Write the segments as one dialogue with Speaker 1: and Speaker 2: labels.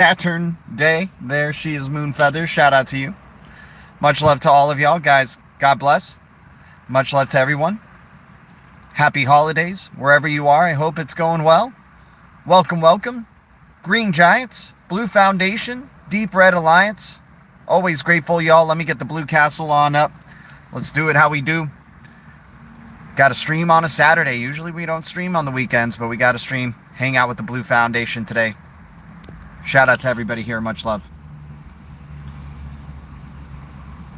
Speaker 1: Saturn day. There she is, Moon Feathers. Shout out to you. Much love to all of y'all, guys. God bless. Much love to everyone. Happy holidays, wherever you are. I hope it's going well. Welcome, welcome. Green Giants, Blue Foundation, Deep Red Alliance. Always grateful, y'all. Let me get the Blue Castle on up. Let's do it how we do. Got to stream on a Saturday. Usually we don't stream on the weekends, but we got to stream. Hang out with the Blue Foundation today. Shout out to everybody here. Much love.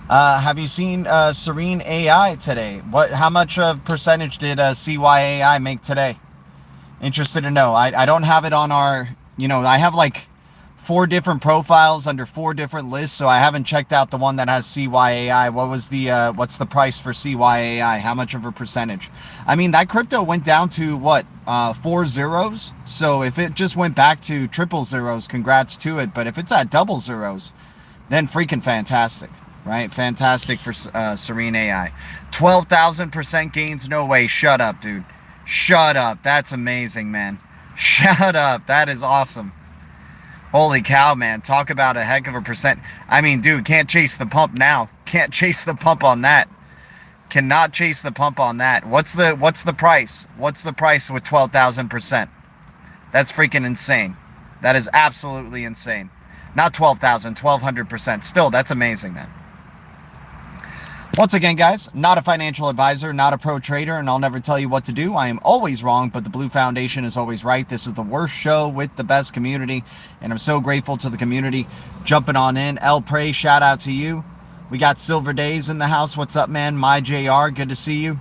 Speaker 1: Have you seen Serene AI today? How much of percentage did CYAI make today? Interested to know. I don't have it on our, I have like 4 different profiles under 4 different lists, so I haven't checked out the one that has CYAI. What's the price for CYAI? How much of a percentage? I mean, that crypto went down to what, 4 zeros? So if it just went back to triple zeros, congrats to it. But if it's at double zeros, then freaking fantastic, right? Fantastic for Serene AI. 12,000% gains? No way. Shut up, dude. Shut up. That's amazing, man. Shut up. That is awesome. Holy cow, man. Talk about a heck of a percent. I mean, dude, can't chase the pump now. Can't chase the pump on that. Cannot chase the pump on that. What's the price? What's the price with 12,000%? That's freaking insane. That is absolutely insane. Not 12,000, 1,200%. Still, that's amazing, man. Once again, guys, not a financial advisor, not a pro trader, and I'll never tell you what to do. I am always wrong, but the Blue Foundation is always right. This is the worst show with the best community, and I'm so grateful to the community jumping on in. El Prey, shout out to you. We got Silver Days in the house. What's up, man? My JR, good to see you.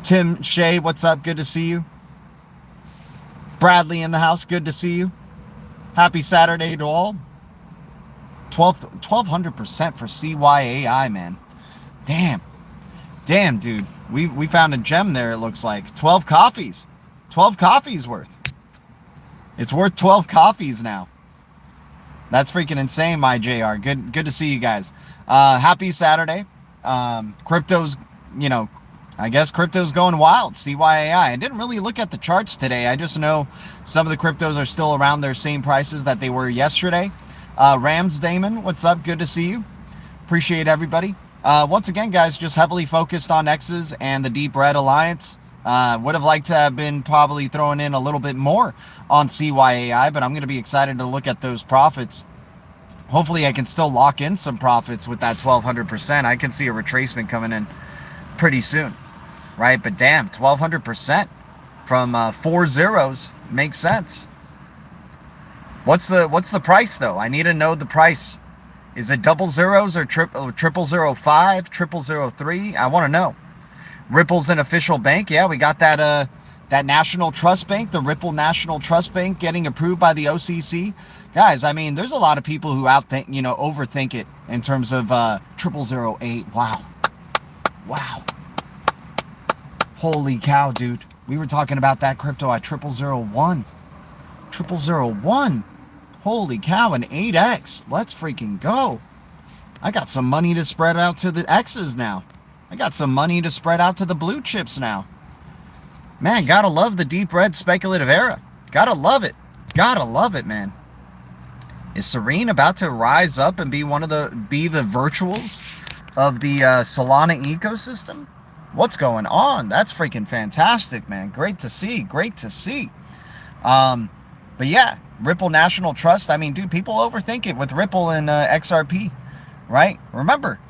Speaker 1: Tim Shea, what's up? Good to see you. Bradley in the house, good to see you. Happy Saturday to all. 1,200% for CYAI, man. Damn, dude. We found a gem there, it looks like. 12 coffees. 12 coffees worth. It's worth 12 coffees now. That's freaking insane, my JR. Good to see you guys. Happy Saturday. Crypto's, I guess crypto's going wild. CYAI. I didn't really look at the charts today. I just know some of the cryptos are still around their same prices that they were yesterday. Rams Damon, what's up? Good to see you. Appreciate everybody. Once again, guys, just heavily focused on X's and the Deep Red Alliance. Would have liked to have been probably throwing in a little bit more on CYAI, but I'm going to be excited to look at those profits. Hopefully I can still lock in some profits with that 1,200%. I can see a retracement coming in pretty soon, right? But damn, 1,200% from 4 zeros makes sense. What's the price though? I need to know the price. Is it double zeros or 0005, 0003? I want to know. Ripple's an official bank. Yeah, we got that National Trust Bank, the Ripple National Trust Bank, getting approved by the OCC. Guys, I mean, there's a lot of people who overthink it in terms of 0008. Wow. Holy cow, dude. We were talking about that crypto at 0001. 0001. Holy cow, an 8x. Let's freaking go. I got some money to spread out to the X's now. I got some money to spread out to the blue chips now. Man, gotta love the deep red speculative era. Gotta love it. Gotta love it, man. Is Serene about to rise up and be the virtuals of the Solana ecosystem? What's going on? That's freaking fantastic, man. Great to see. Great to see. But yeah, Ripple National Trust. I mean, dude, people overthink it with Ripple and XRP, right? Remember,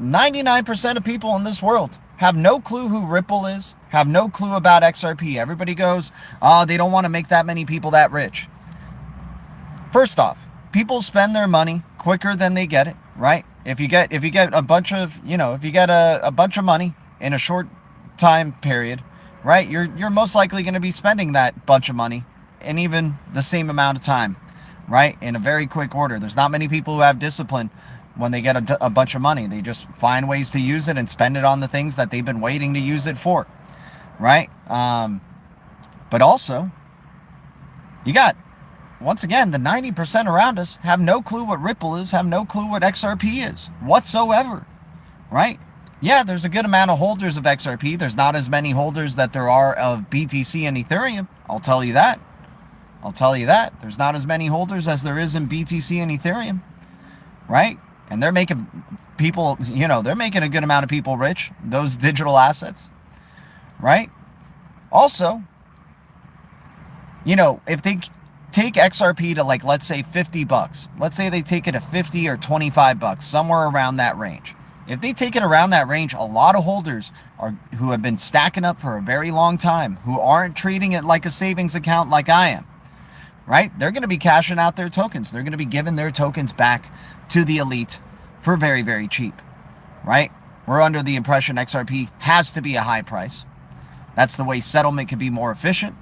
Speaker 1: 99% of people in this world have no clue who Ripple is, have no clue about XRP. Everybody goes, oh, they don't want to make that many people that rich. First off, people spend their money quicker than they get it, right? If you get a bunch of, if you get a bunch of money in a short time period, right? You're most likely going to be spending that bunch of money in even the same amount of time, right? In a very quick order. There's not many people who have discipline when they get a bunch of money. They just find ways to use it and spend it on the things that they've been waiting to use it for, right? But also, you got, once again, the 90% around us have no clue what Ripple is, have no clue what XRP is whatsoever, right? Yeah, there's a good amount of holders of XRP. There's not as many holders that there are of BTC and Ethereum. I'll tell you that. I'll tell you that. There's not as many holders as there is in BTC and Ethereum, right? And they're making people, they're making a good amount of people rich, those digital assets, right? Also, if they take XRP to, like, let's say $50, let's say they take it to 50 or $25, somewhere around that range. If they take it around that range, a lot of holders who have been stacking up for a very long time, who aren't treating it like a savings account like I am, right? They're going to be cashing out their tokens. They're going to be giving their tokens back to the elite for very, very cheap, right? We're under the impression XRP has to be a high price. That's the way settlement can be more efficient,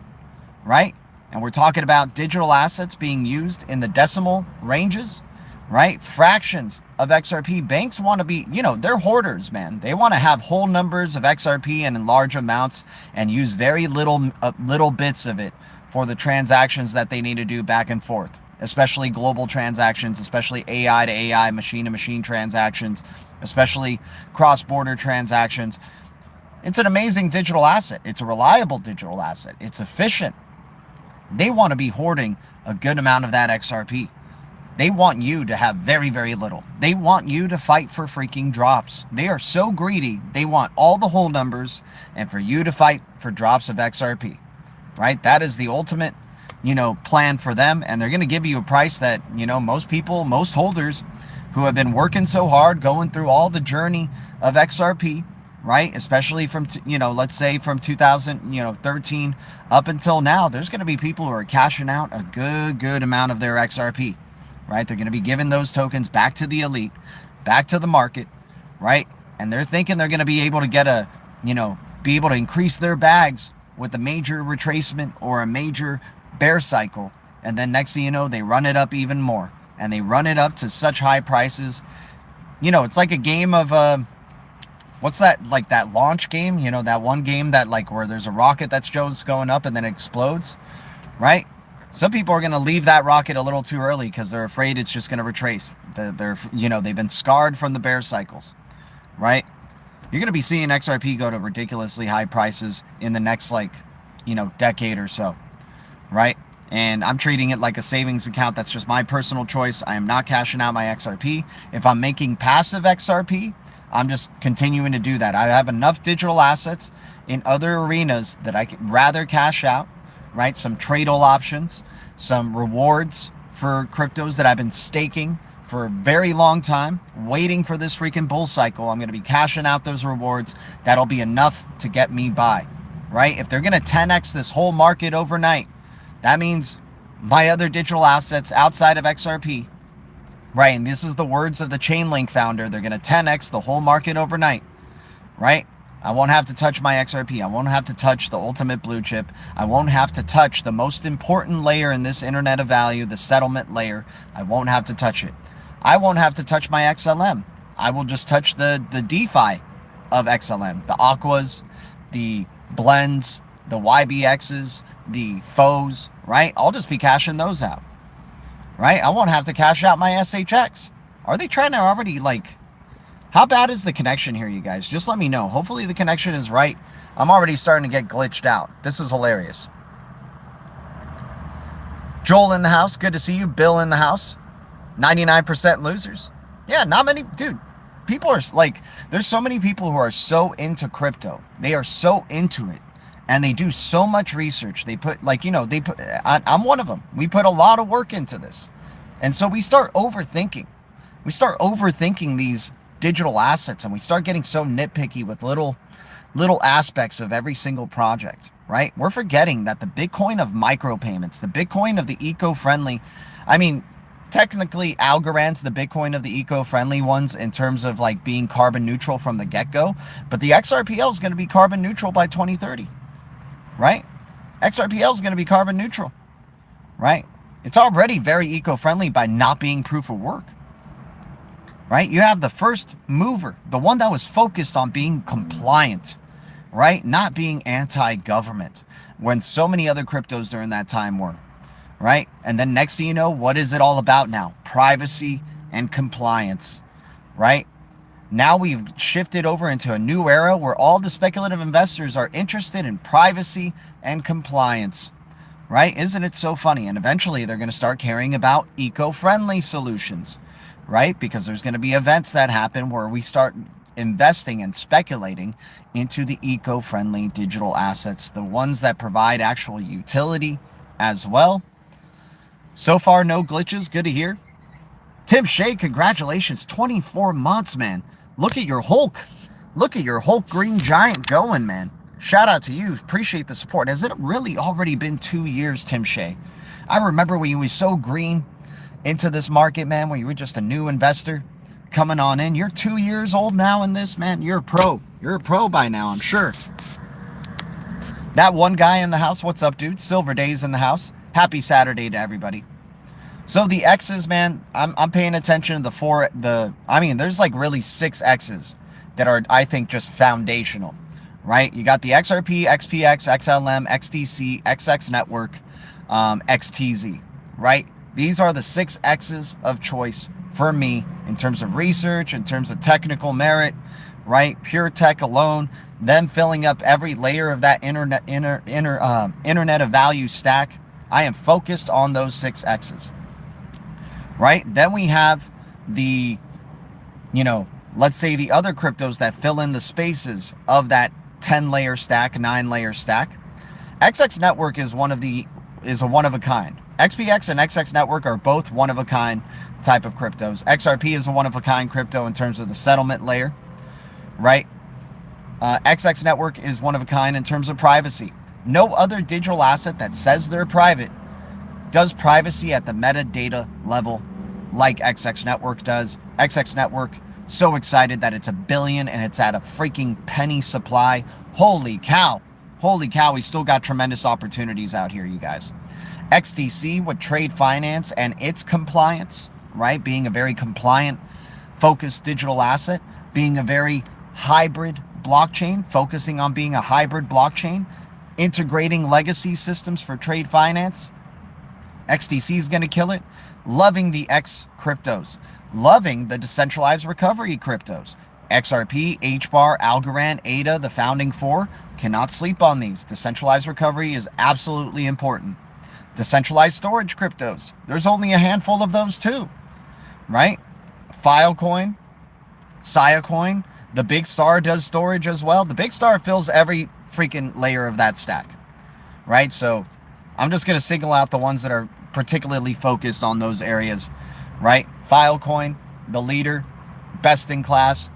Speaker 1: right? And we're talking about digital assets being used in the decimal ranges, right? Fractions of XRP. Banks want to be, they're hoarders, man. They want to have whole numbers of XRP and in large amounts and use very little bits of it for the transactions that they need to do back and forth, especially global transactions, especially AI to AI, machine to machine transactions, especially cross-border transactions. It's an amazing digital asset. It's a reliable digital asset. It's efficient. They want to be hoarding a good amount of that XRP. They want you to have very, very little. They want you to fight for freaking drops. They are so greedy. They want all the whole numbers and for you to fight for drops of XRP, right? That is the ultimate, plan for them. And they're going to give you a price that, most people, most holders who have been working so hard, going through all the journey of XRP, right? Especially from, let's say from 2013 up until now, there's going to be people who are cashing out a good amount of their XRP, right? They're going to be giving those tokens back to the elite, back to the market, right? And they're thinking they're going to be able to get be able to increase their bags with a major retracement or a major bear cycle. And then next thing you know, they run it up even more and they run it up to such high prices. It's like a game of, what's that, like that launch game, that one game that like where there's a rocket that's just going up and then it explodes, right? Some people are going to leave that rocket a little too early because they're afraid it's just going to retrace. They've been scarred from the bear cycles, right? You're going to be seeing XRP go to ridiculously high prices in the next decade or so, right? And I'm treating it like a savings account. That's just my personal choice. I am not cashing out my XRP. If I'm making passive XRP, I'm just continuing to do that. I have enough digital assets in other arenas that I could rather cash out, right? Some trade-all options, some rewards for cryptos that I've been staking for a very long time, waiting for this freaking bull cycle. I'm going to be cashing out those rewards. That'll be enough to get me by, right? If they're going to 10x this whole market overnight, that means my other digital assets outside of XRP, right? And this is the words of the Chainlink founder. They're going to 10x the whole market overnight, right? I won't have to touch my XRP. I won't have to touch the ultimate blue chip. I won't have to touch the most important layer in this internet of value, the settlement layer. I won't have to touch it. I won't have to touch my XLM. I will just touch the DeFi of XLM, the Aquas, the blends, the YBXs, the FOs, right? I'll just be cashing those out, right? I won't have to cash out my SHX. Are they trying to already how bad is the connection here, you guys? Just let me know. Hopefully the connection is right. I'm already starting to get glitched out. This is hilarious. Joel in the house. Good to see you. Bill in the house. 99% losers. Yeah, not many. Dude, people are there's so many people who are so into crypto. They are so into it. And they do so much research. They put, I'm one of them. We put a lot of work into this. And so we start overthinking. We start overthinking these digital assets and we start getting so nitpicky with little aspects of every single project, right? We're forgetting that the Bitcoin of micropayments, the Bitcoin of the eco-friendly, technically Algorand's the Bitcoin of the eco-friendly ones in terms of being carbon neutral from the get-go, but the XRPL is going to be carbon neutral by 2030, right? XRPL is going to be carbon neutral, right? It's already very eco-friendly by not being proof of work. Right? You have the first mover, the one that was focused on being compliant, right? Not being anti-government when so many other cryptos during that time were, right? And then next thing you know, what is it all about now? Privacy and compliance, right? Now we've shifted over into a new era where all the speculative investors are interested in privacy and compliance, right? Isn't it so funny? And eventually they're going to start caring about eco-friendly solutions, right? Because there's going to be events that happen where we start investing and speculating into the eco-friendly digital assets, the ones that provide actual utility as well. So far, no glitches. Good to hear. Tim Shea, congratulations. 24 months, man. Look at your Hulk. Look at your Hulk green giant going, man. Shout out to you. Appreciate the support. Has it really already been 2 years, Tim Shea? I remember when you were so green into this market, man, when you were just a new investor coming on in. You're 2 years old now in this, man. You're a pro. You're a pro by now, I'm sure. That one guy in the house, what's up, dude? Silver Days in the house. Happy Saturday to everybody. So the X's, man, I'm paying attention to there's like really 6 X's that are, I think, just foundational, right? You got the XRP, XPX, XLM, XDC, XX Network, XTZ, right? These are the 6 X's of choice for me in terms of research, in terms of technical merit, right? Pure tech alone, them filling up every layer of that internet of value stack. I am focused on those 6 X's. Right? Then we have the, let's say the other cryptos that fill in the spaces of that 10-layer stack, 9-layer stack. XX Network is a one of a kind. XPX and XX Network are both one of a kind type of cryptos. XRP is a one of a kind crypto in terms of the settlement layer, right? XX Network is one of a kind in terms of privacy. No other digital asset that says they're private does privacy at the metadata level like XX Network does. XX Network, so excited that it's $1 billion and it's at a freaking penny supply. Holy cow. Holy cow, we still got tremendous opportunities out here, you guys. XDC with trade finance and its compliance, right? Being a very compliant, focused digital asset, being a very hybrid blockchain, focusing on being a hybrid blockchain, integrating legacy systems for trade finance. XDC is going to kill it. Loving the X cryptos. Loving the decentralized recovery cryptos. XRP, HBAR, Algorand, ADA, the founding 4. Cannot sleep on these. Decentralized recovery is absolutely important. Decentralized storage cryptos. There's only a handful of those too, right? Filecoin, Siacoin. The Big Star does storage as well. The Big Star fills every freaking layer of that stack, right? So I'm just going to single out the ones that are particularly focused on those areas, right? Filecoin, the leader, best in class.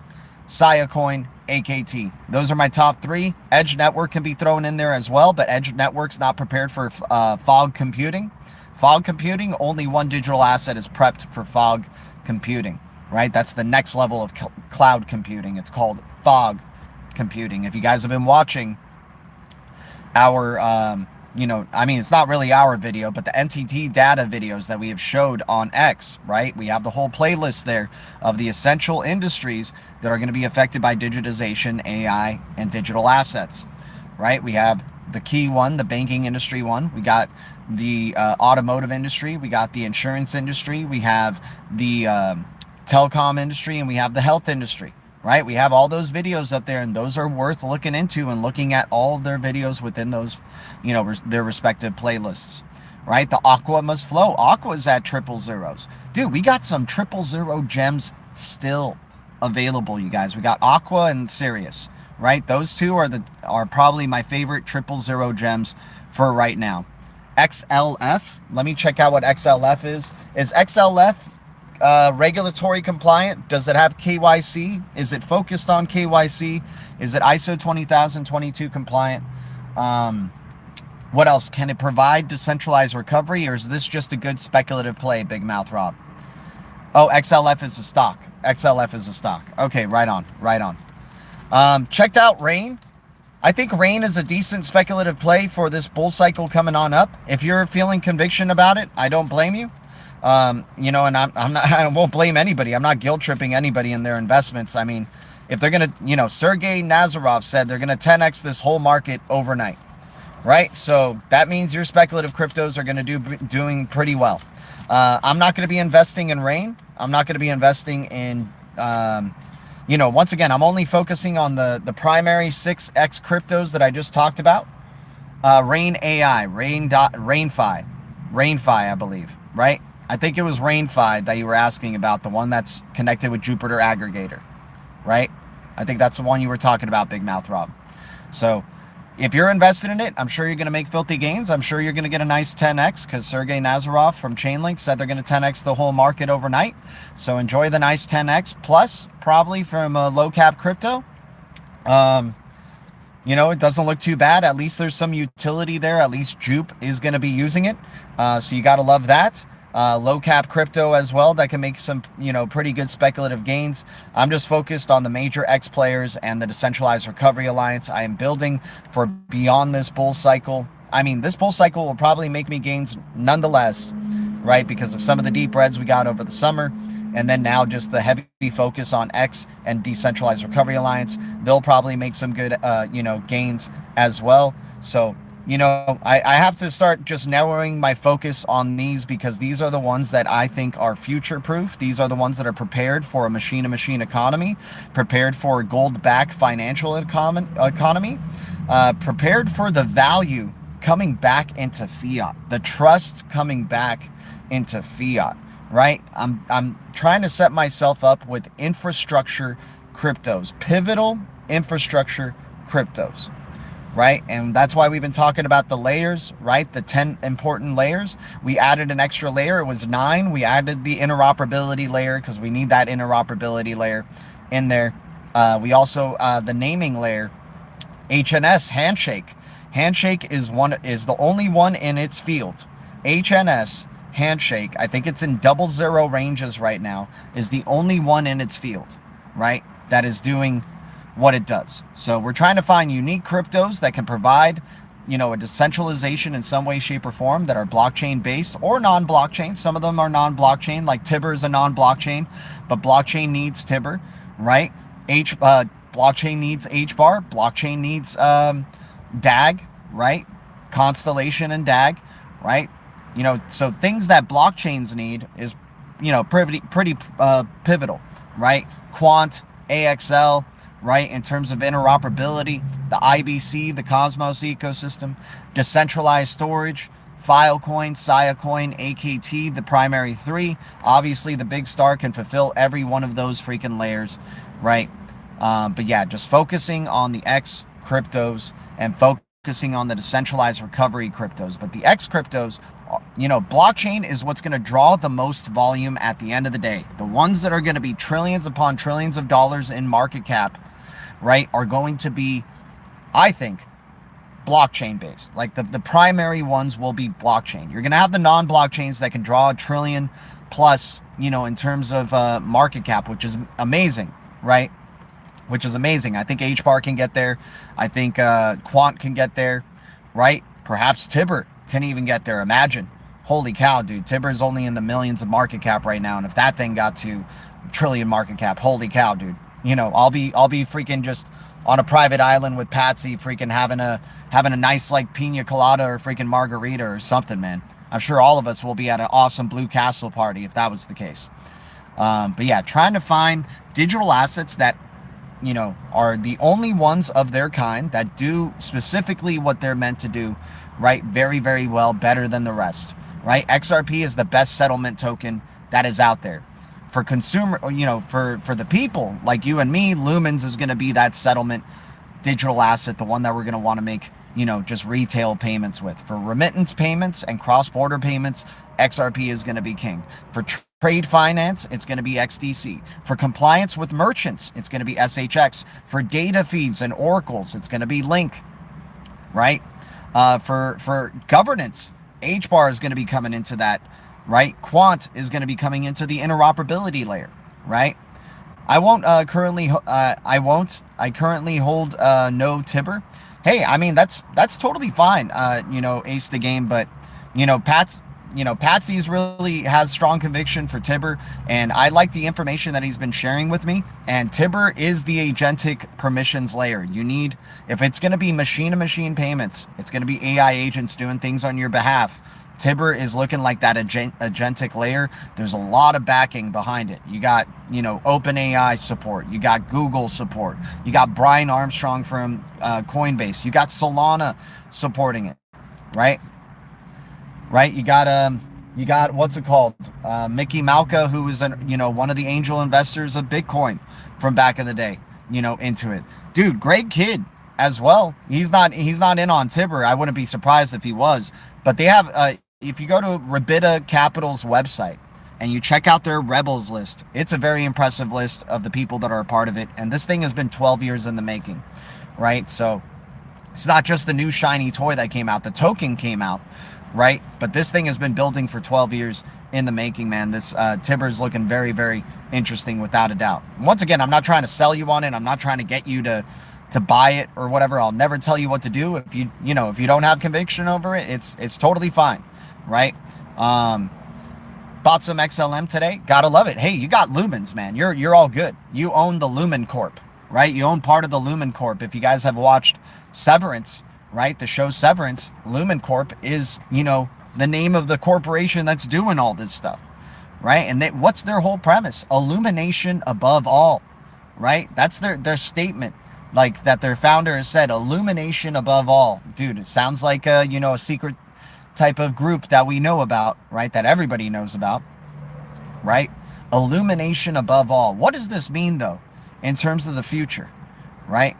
Speaker 1: Siacoin, AKT. Those are my top 3. Edge Network can be thrown in there as well, but Edge Network's not prepared for fog computing. Fog computing, only one digital asset is prepped for fog computing, right? That's the next level of cloud computing. It's called fog computing. If you guys have been watching our it's not really our video, but the NTT data videos that we have showed on X, right? We have the whole playlist there of the essential industries that are going to be affected by digitization, AI, and digital assets, right? We have the key one, the banking industry one. We got the automotive industry. We got the insurance industry. We have the telecom industry, and we have the health industry. Right? We have all those videos up there, and those are worth looking into and looking at all of their videos within those, their respective playlists. Right? The Aqua must flow. Aqua's at 000. Dude, we got some 000 gems still available, you guys. We got Aqua and Sirius. Right? Those two are probably my favorite 000 gems for right now. XLF. Let me check out what XLF is. Is XLF regulatory compliant? Does it have KYC? Is it focused on KYC? Is it ISO 20022 compliant? What else? Can it provide decentralized recovery, or is this just a good speculative play, Big Mouth Rob? Oh, XLF is a stock. XLF is a stock. Okay, right on, right on. Checked out Rain. I think Rain is a decent speculative play for this bull cycle coming on up. If you're feeling conviction about it, I don't blame you. And I won't blame anybody. I'm not guilt tripping anybody in their investments. I mean, if they're going to, Sergey Nazarov said they're going to 10x this whole market overnight, right? So that means your speculative cryptos are going to doing pretty well. I'm not going to be investing in Rain. I'm not going to be investing in, once again, I'm only focusing on the primary 6x cryptos that I just talked about. Rain AI, Rainfi, I believe, right? I think it was Rainfi that you were asking about, the one that's connected with Jupiter Aggregator, right? I think that's the one you were talking about, Big Mouth Rob. So if you're invested in it, I'm sure you're going to make filthy gains. I'm sure you're going to get a nice 10x because Sergey Nazarov from Chainlink said they're going to 10x the whole market overnight. So enjoy the nice 10x plus, probably from a low cap crypto. You know, it doesn't look too bad. At least there's some utility there. At least Jupe is going to be using it. So you got to love that. Low cap crypto as well that can make some, you know, pretty good speculative gains. I'm just focused on the major X players and the Decentralized Recovery Alliance. I am building for beyond this bull cycle. I mean, this bull cycle will probably make me gains nonetheless, right? Because of some of the deep reds we got over the summer. And then now just the heavy focus on X and Decentralized Recovery Alliance. They'll probably make some good, you know, gains as well. So, you know, I have to start just narrowing my focus on these because these are the ones that I think are future-proof. These are the ones that are prepared for a machine-to-machine economy, prepared for a gold-backed financial economy, prepared for the value coming back into fiat, the trust coming back into fiat, right? I'm trying to set myself up with infrastructure cryptos, pivotal infrastructure cryptos. Right? And that's why we've been talking about the layers, right? The 10 important layers. We added an extra layer. It was 9. We added the interoperability layer because we need that interoperability layer in there. We also, the naming layer, HNS, Handshake. Handshake is the only one in its field. HNS, Handshake, I think it's in 00 ranges right now, is the only one in its field, right? That is doing what it does. So we're trying to find unique cryptos that can provide, you know, a decentralization in some way, shape, or form that are blockchain based or non-blockchain. Some of them are non-blockchain, like Tibber is a non-blockchain, but blockchain needs Tibber, right? Blockchain needs HBAR, blockchain needs DAG, right? Constellation and DAG, right? You know, so things that blockchains need is, you know, pretty pivotal, right? Quant, AXL, right, in terms of interoperability, the IBC, the Cosmos ecosystem, decentralized storage, Filecoin, Siacoin, AKT, the primary 3. Obviously, the big star can fulfill every one of those freaking layers, right? But yeah, just focusing on the X cryptos and focusing on the decentralized recovery cryptos. But the X cryptos, you know, blockchain is what's going to draw the most volume at the end of the day. The ones that are going to be trillions upon trillions of dollars in market cap, right, are going to be, I think, blockchain based. Like the primary ones will be blockchain. You're going to have the non-blockchains that can draw a trillion plus, you know, in terms of market cap, which is amazing, right? Which is amazing. I think HBAR can get there. I think Quant can get there, right? Perhaps Tibber can even get there. Imagine. Holy cow, dude. Tibber is only in the millions of market cap right now. And if that thing got to trillion market cap, holy cow, dude. You know, I'll be freaking just on a private island with Patsy, freaking having a nice like pina colada or freaking margarita or something, man. I'm sure all of us will be at an awesome Blue Castle party if that was the case. But yeah, trying to find digital assets that, you know, are the only ones of their kind that do specifically what they're meant to do, right? Very, very well, better than the rest, right? XRP is the best settlement token that is out there. For consumer, you know, for the people like you and me, Lumens is going to be that settlement digital asset, the one that we're going to want to make, you know, just retail payments with. For remittance payments and cross-border payments, XRP is going to be king. For trade finance, it's going to be XDC. For compliance with merchants, it's going to be SHX. For data feeds and oracles, it's going to be Link, right? For governance, HBAR is going to be coming into that, right? Quant is going to be coming into the interoperability layer, right? I currently hold no Tibber. Hey, I mean, that's totally fine, you know, ace the game, but, you know, Patsy's really has strong conviction for Tibber, and I like the information that he's been sharing with me, and Tibber is the agentic permissions layer. You need, if it's going to be machine-to-machine payments, it's going to be AI agents doing things on your behalf. Tibber is looking like that agentic layer. There's a lot of backing behind it. You got, you know, OpenAI support. You got Google support. You got Brian Armstrong from Coinbase. You got Solana supporting it, right? Right? You got what's it called? Mickey Malka, who was one of the angel investors of Bitcoin from back in the day, into it. Dude, great kid as well. He's not in on Tibber. I wouldn't be surprised if he was. But they have if you go to Rebita Capital's website and you check out their Rebels list, it's a very impressive list of the people that are a part of it. And this thing has been 12 years in the making, right? So it's not just the new shiny toy that came out. The token came out, right? But this thing has been building for 12 years in the making, man. This Tibber's looking very, very interesting without a doubt. Once again, I'm not trying to sell you on it. I'm not trying to get you to buy it or whatever. I'll never tell you what to do. If you don't have conviction over it, it's totally fine, right? Bought some XLM today. Gotta love it. Hey, you got Lumens, man. You're all good. You own the Lumen Corp, right? You own part of the Lumen Corp. If you guys have watched Severance, right? The show Severance, Lumen Corp is, the name of the corporation that's doing all this stuff, right? And what's their whole premise? Illumination above all, right? That's their statement, like that their founder has said, illumination above all. Dude, it sounds like a secret type of group that we know about, right? That everybody knows about, right? Illumination above all. What does this mean, though, in terms of the future, right?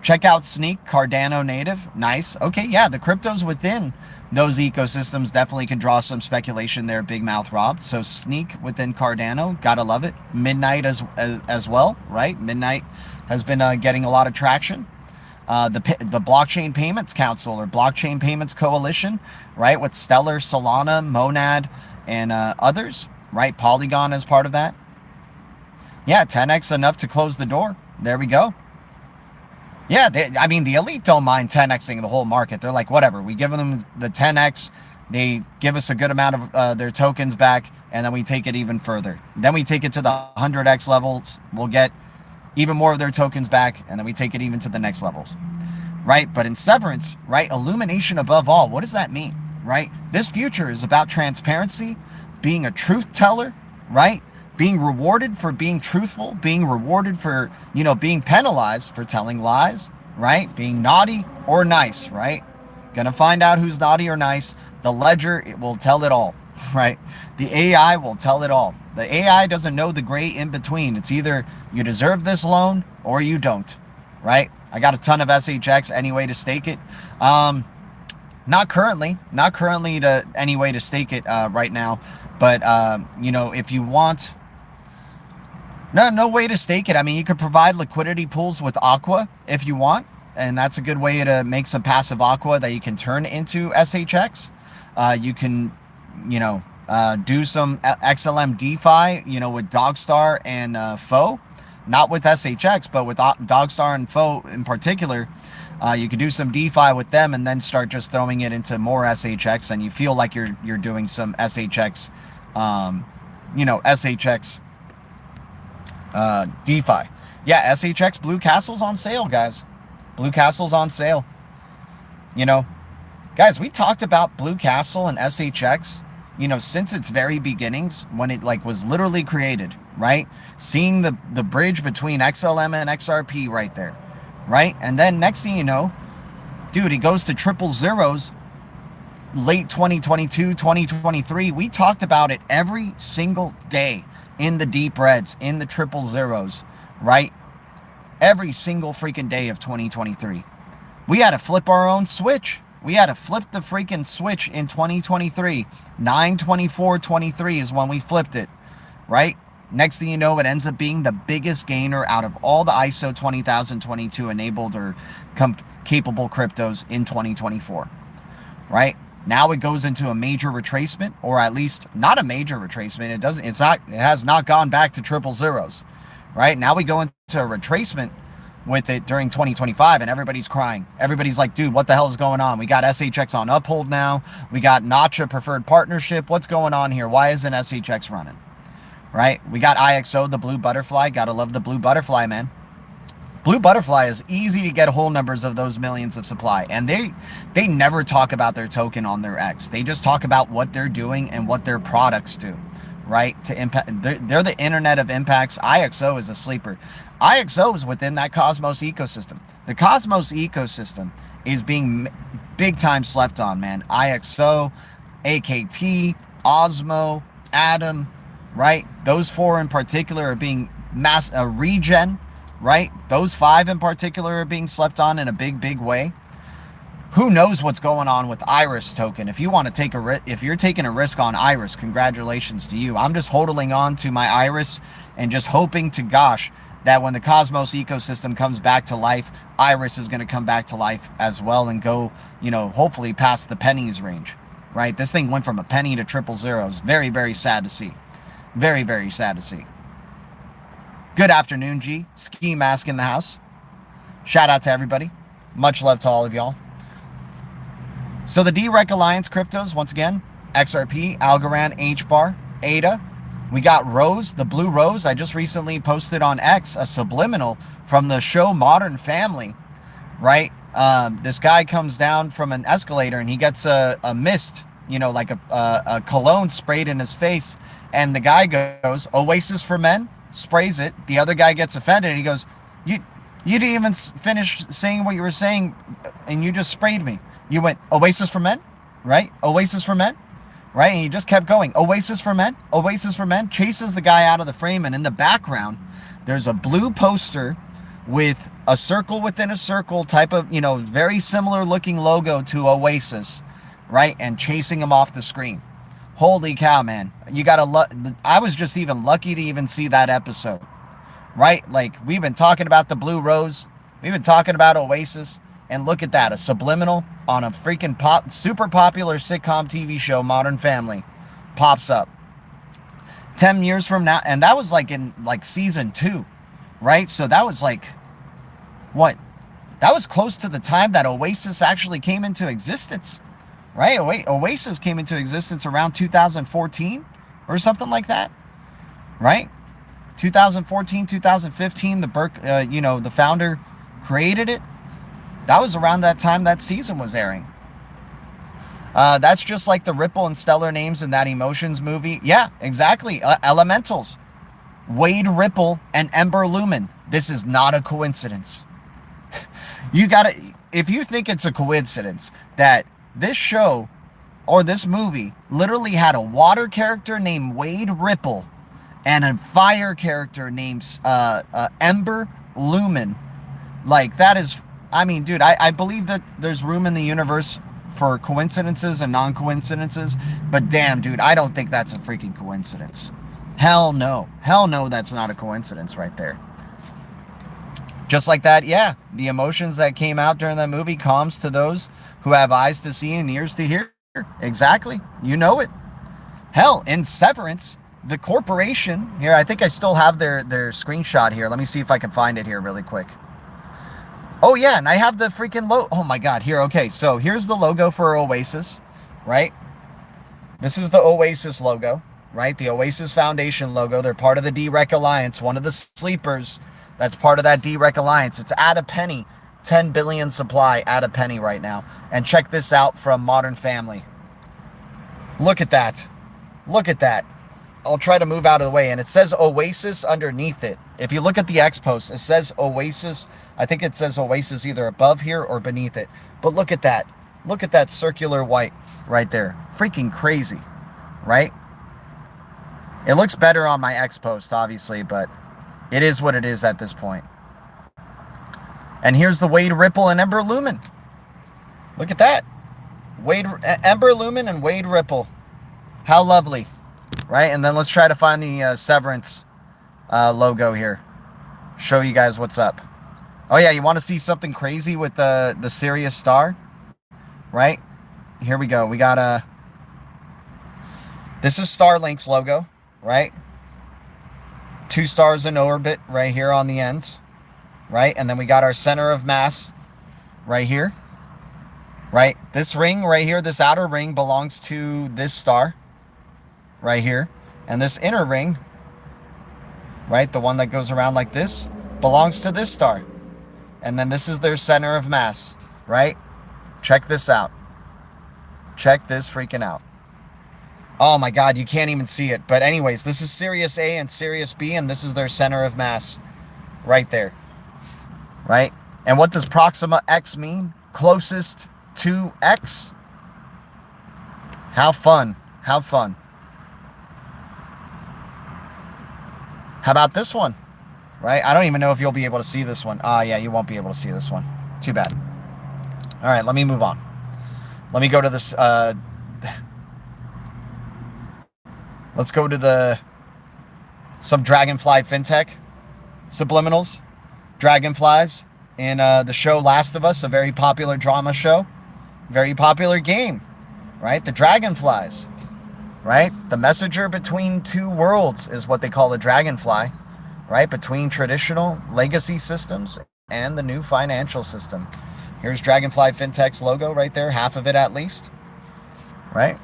Speaker 1: Check out Sneak, Cardano native. Nice. Okay, yeah, the cryptos within those ecosystems definitely can draw some speculation there, Big Mouth Rob. So Sneak within Cardano, gotta love it. Midnight as well, right? Midnight has been getting a lot of traction. The Blockchain Payments Council or Blockchain Payments Coalition, right? With Stellar, Solana, Monad, and others, right? Polygon is part of that. Yeah, 10x enough to close the door. There we go. Yeah, the elite don't mind 10xing the whole market. They're like, whatever. We give them the 10x. They give us a good amount of their tokens back, and then we take it even further. Then we take it to the 100x levels. We'll get even more of their tokens back, and then we take it even to the next levels, right? But in Severance, right, illumination above all, what does that mean, right? This future is about transparency, being a truth teller, right? Being rewarded for being truthful, being rewarded for, being penalized for telling lies, right? Being naughty or nice, right? Gonna find out who's naughty or nice. The ledger, it will tell it all, right? The AI will tell it all. The AI doesn't know the gray in between. It's either you deserve this loan or you don't, right? I got a ton of SHX anyway to stake it. Not currently to any way to stake it right now. But, if you want, no way to stake it. I mean, you could provide liquidity pools with Aqua if you want. And that's a good way to make some passive Aqua that you can turn into SHX. You can, do some XLM DeFi, with Dogstar and Foe, not with SHX, but with Dogstar and Foe in particular. You could do some DeFi with them and then start just throwing it into more SHX, and you feel like you're doing some SHX, SHX DeFi. Yeah, SHX Blue Castle's on sale, guys. Blue Castle's on sale. Guys, we talked about Blue Castle and SHX, since its very beginnings, when it was literally created, right? Seeing the bridge between XLM and XRP right there, right? And then next thing you know, dude, it goes to triple zeros late 2022, 2023. We talked about it every single day in the deep reds, in the triple zeros, right? Every single freaking day of 2023. We had to flip our own switch. We had to flip the freaking switch in 2023. 9/24/23 is when we flipped it, right? Next thing you know, it ends up being the biggest gainer out of all the ISO 20022 enabled or capable cryptos in 2024, right? Now it goes into a major retracement, or at least not a major retracement. It has not gone back to triple zeros, right? Now we go into a retracement with it during 2025, and everybody's crying. Everybody's like, dude, what the hell is going on? We got SHX on Uphold now. We got Notcha preferred partnership. What's going on here? Why isn't SHX running? Right? We got IXO, the blue butterfly. Gotta love the blue butterfly, man. Blue butterfly is easy to get whole numbers of those millions of supply, and they never talk about their token on their X. They just talk about what they're doing and what their products do, right? To impact, they're the internet of impacts. IXO is a sleeper. IXO is within that Cosmos ecosystem. The Cosmos ecosystem is being Big time slept on, man. IXO, AKT, Osmo, Atom, right? Those 4 in particular are being regen, right? Those 5 in particular are being slept on in a big way. Who knows what's going on with Iris token? If you want to take if you're taking a risk on Iris, congratulations to you. I'm just holding on to my Iris and just hoping to gosh that when the Cosmos ecosystem comes back to life, Iris is going to come back to life as well and go, you know, hopefully past the pennies range, right? This thing went from a penny to 000. It's very sad to see. Very sad to see. Good afternoon, G. Ski Mask in the house. Shout out to everybody. Much love to all of y'all. So the DREC Alliance cryptos, once again, XRP, Algorand, HBAR, ADA. We got Rose, the Blue Rose. I just recently posted on X a subliminal from the show Modern Family, right? This guy comes down from an escalator and he gets a mist, you know, like a cologne sprayed in his face. And the guy goes, Oasis for Men, sprays it. The other guy gets offended and he goes, you didn't even finish saying what you were saying and you just sprayed me. You went, Oasis for Men, right? Oasis for Men, right? And you just kept going, Oasis for Men, Oasis for Men, chases the guy out of the frame. And in the background, there's a blue poster with a circle within a circle type of, you know, very similar looking logo to Oasis, right? And chasing him off the screen. Holy cow, man. You gotta I was just even lucky to even see that episode, right? Like, we've been talking about the Blue Rose. We've been talking about Oasis. And look at that, a subliminal on a freaking super popular sitcom TV show, Modern Family, pops up. 10 years from now, and that was like in like season 2, right? So that was like, what? That was close to the time that Oasis actually came into existence, right? Oasis came into existence around 2014 or something like that, right? 2014, 2015, the founder created it. That was around that time that season was airing. That's just like the Ripple and Stellar names in that Emotions movie. Yeah, exactly. Elementals. Wade Ripple and Ember Lumen. This is not a coincidence. If you think it's a coincidence that this show or this movie literally had a water character named Wade Ripple and a fire character named Ember Lumen, like that is... I mean, dude, I believe that there's room in the universe for coincidences and non-coincidences, but damn, dude, I don't think that's a freaking coincidence. Hell no. Hell no, that's not a coincidence right there. Just like that, yeah, the emotions that came out during that movie calms to those who have eyes to see and ears to hear. Exactly. You know it. Hell, in Severance, the corporation, here, I think I still have their screenshot here. Let me see if I can find it here really quick. Oh, yeah, and I have the freaking logo. Oh, my God. Here, okay, so here's the logo for Oasis, right? This is the Oasis logo, right? The Oasis Foundation logo. They're part of the DREC Alliance, one of the sleepers that's part of that DREC Alliance. It's at a penny, 10 billion supply at a penny right now. And check this out from Modern Family. Look at that. Look at that. I'll try to move out of the way. And it says Oasis underneath it. If you look at the X post, it says Oasis. I think it says Oasis either above here or beneath it. But look at that. Look at that circular white right there. Freaking crazy, right? It looks better on my X post, obviously, but it is what it is at this point. And here's the Wade Ripple and Ember Lumen. Look at that. Ember Lumen and Wade Ripple. How lovely. Right, and then let's try to find the Severance logo here. Show you guys what's up. Oh yeah, you want to see something crazy with the Sirius star? Right? Here we go. We got this is Starlink's logo, right? 2 stars in orbit right here on the ends, right? And then we got our center of mass right here, right? This ring right here, this outer ring belongs to this star right here, and this inner ring, right, the one that goes around like this, belongs to this star. And then this is their center of mass, right? Check this out. Check this freaking out. Oh my God, you can't even see it. But anyways, this is Sirius A and Sirius B, and this is their center of mass right there, right? And what does Proxima X mean? Closest 2x. How fun. How fun. How about this one? Right? I don't even know if you'll be able to see this one. Yeah, you won't be able to see this one. Too bad. All right, let me move on. Let me go to this. Let's go to some Dragonfly FinTech subliminals. Dragonflies in the show Last of Us, a very popular drama show. Very popular game, right? The Dragonflies, right? The messenger between two worlds is what they call a Dragonfly, right? Between traditional legacy systems and the new financial system. Here's Dragonfly FinTech's logo right there, half of it at least, right?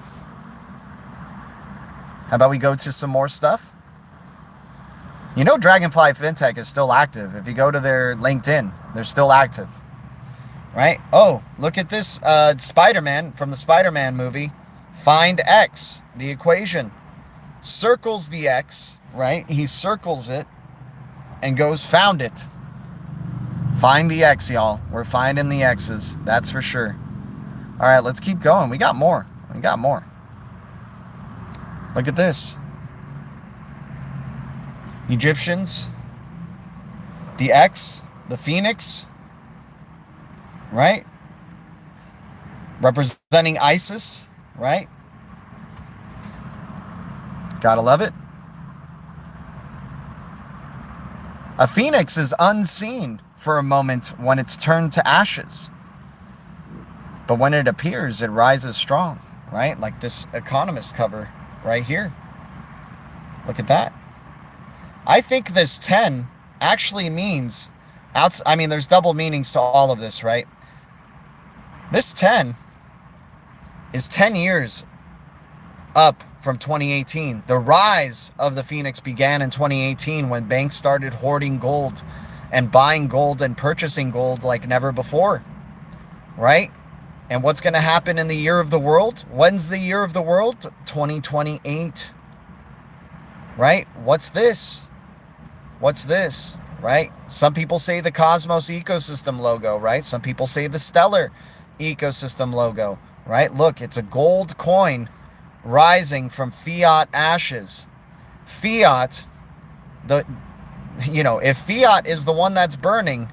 Speaker 1: How about we go to some more stuff? You know Dragonfly FinTech is still active. If you go to their LinkedIn, they're still active, right? Oh, look at this Spider-Man from the Spider-Man movie. Find X, the equation. Circles the X, right? He circles it and goes found it. Find the X, y'all. We're finding the X's. That's for sure. All right, let's keep going. We got more. We got more. Look at this. Egyptians. The X. The Phoenix. Right? Representing ISIS. Right? Gotta love it. A phoenix is unseen for a moment when it's turned to ashes. But when it appears, it rises strong, right? Like this Economist cover right here. Look at that. I think this 10 actually means, I mean, there's double meanings to all of this, right? This 10 is 10 years up from 2018. The rise of the Phoenix began in 2018 when banks started hoarding gold and buying gold and purchasing gold like never before, right? And what's going to happen in the year of the world? When's the year of the world? 2028, right? What's this? What's this, right? Some people say the Cosmos ecosystem logo, right? Some people say the Stellar ecosystem logo, right? Look, it's a gold coin rising from fiat ashes. Fiat, if fiat is the one that's burning,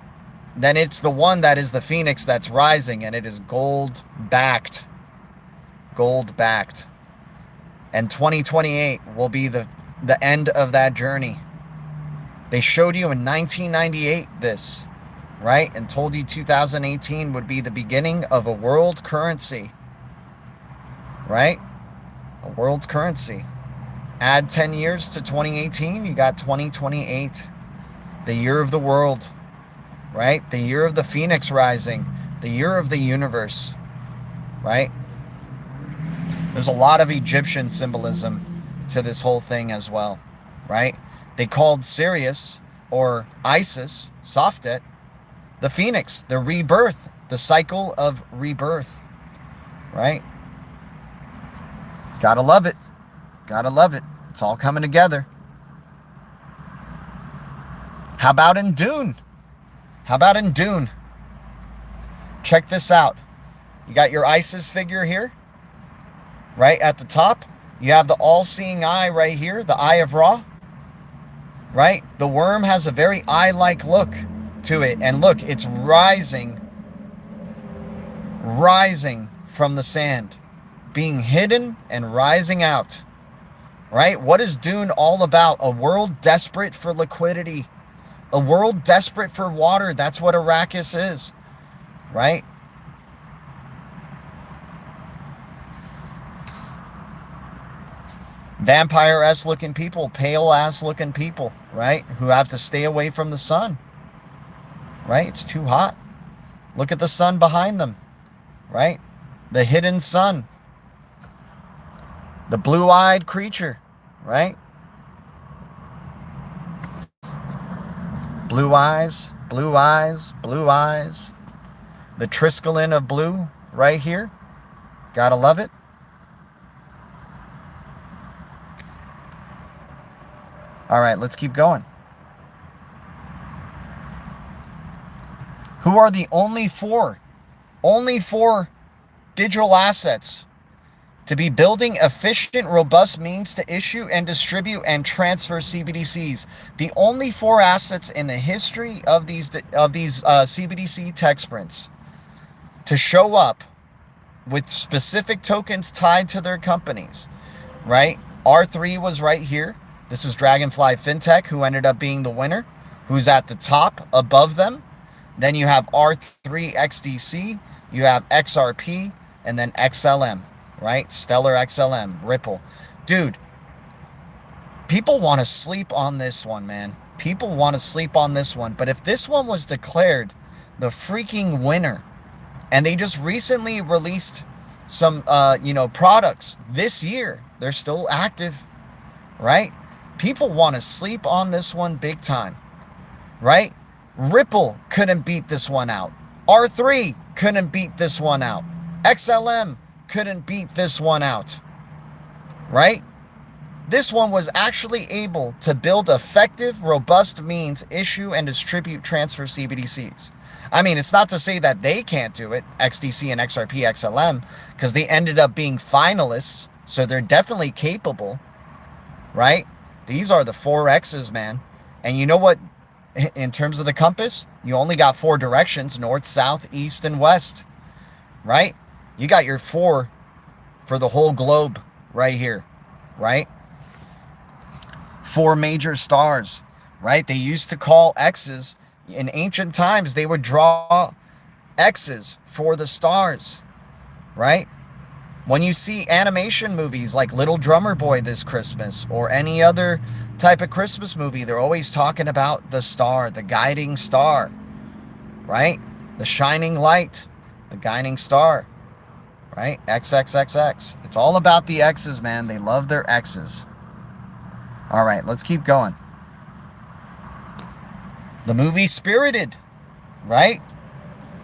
Speaker 1: then it's the one that is the phoenix that's rising, and it is gold backed. Gold backed. And 2028 will be the end of that journey. They showed you in 1998 this, right? And told you 2018 would be the beginning of a world currency, right? A world currency. Add 10 years to 2018, you got 2028. The year of the world, right? The year of the phoenix rising. The year of the universe, right? There's a lot of Egyptian symbolism to this whole thing as well, right? They called Sirius, or Isis, Softet, the phoenix, the rebirth, the cycle of rebirth, right? Gotta love it. Gotta love it. It's all coming together. How about in Dune? How about in Dune? Check this out. You got your Isis figure here, right at the top. You have the all-seeing eye right here, the Eye of Ra, right? The worm has a very eye-like look to it. And look, it's rising from the sand, being hidden and rising out, right? What is Dune all about? A world desperate for liquidity, a world desperate for water. That's what Arrakis is, right? Vampire-esque looking people, pale-ass looking people, right? Who have to stay away from the sun, right? It's too hot. Look at the sun behind them, right? The hidden sun. The blue-eyed creature, right? Blue eyes, blue eyes, blue eyes. The Triskelion of blue right here. Gotta love it. All right, let's keep going. Who are the only four digital assets, to be building efficient, robust means to issue and distribute and transfer CBDCs. The only 4 assets in the history of these CBDC tech sprints to show up with specific tokens tied to their companies, right? R3 was right here. This is Dragonfly Fintech, who ended up being the winner, who's at the top above them. Then you have R3 XDC, you have XRP, and then XLM, right? Stellar XLM, Ripple. Dude, people want to sleep on this one, man. People want to sleep on this one. But if this one was declared the freaking winner, and they just recently released some, products this year, they're still active, right? People want to sleep on this one big time, right? Ripple couldn't beat this one out. R3 couldn't beat this one out. XLM couldn't beat this one out, right? This one was actually able to build effective, robust means, issue and distribute transfer CBDCs. I mean, it's not to say that they can't do it, XDC and XRP, XLM, because they ended up being finalists, so they're definitely capable, right? These are the 4 X's, man. And you know what? In terms of the compass, you only got 4 directions, north, south, east, and west, right? You got your 4 for the whole globe right here, right? 4 major stars, right? They used to call X's. In ancient times, they would draw X's for the stars, right? When you see animation movies like Little Drummer Boy this Christmas or any other type of Christmas movie, they're always talking about the star, the guiding star, right? The shining light, the guiding star, right? XXXX. It's all about the X's, man. They love their X's. All right, let's keep going. The movie Spirited, right?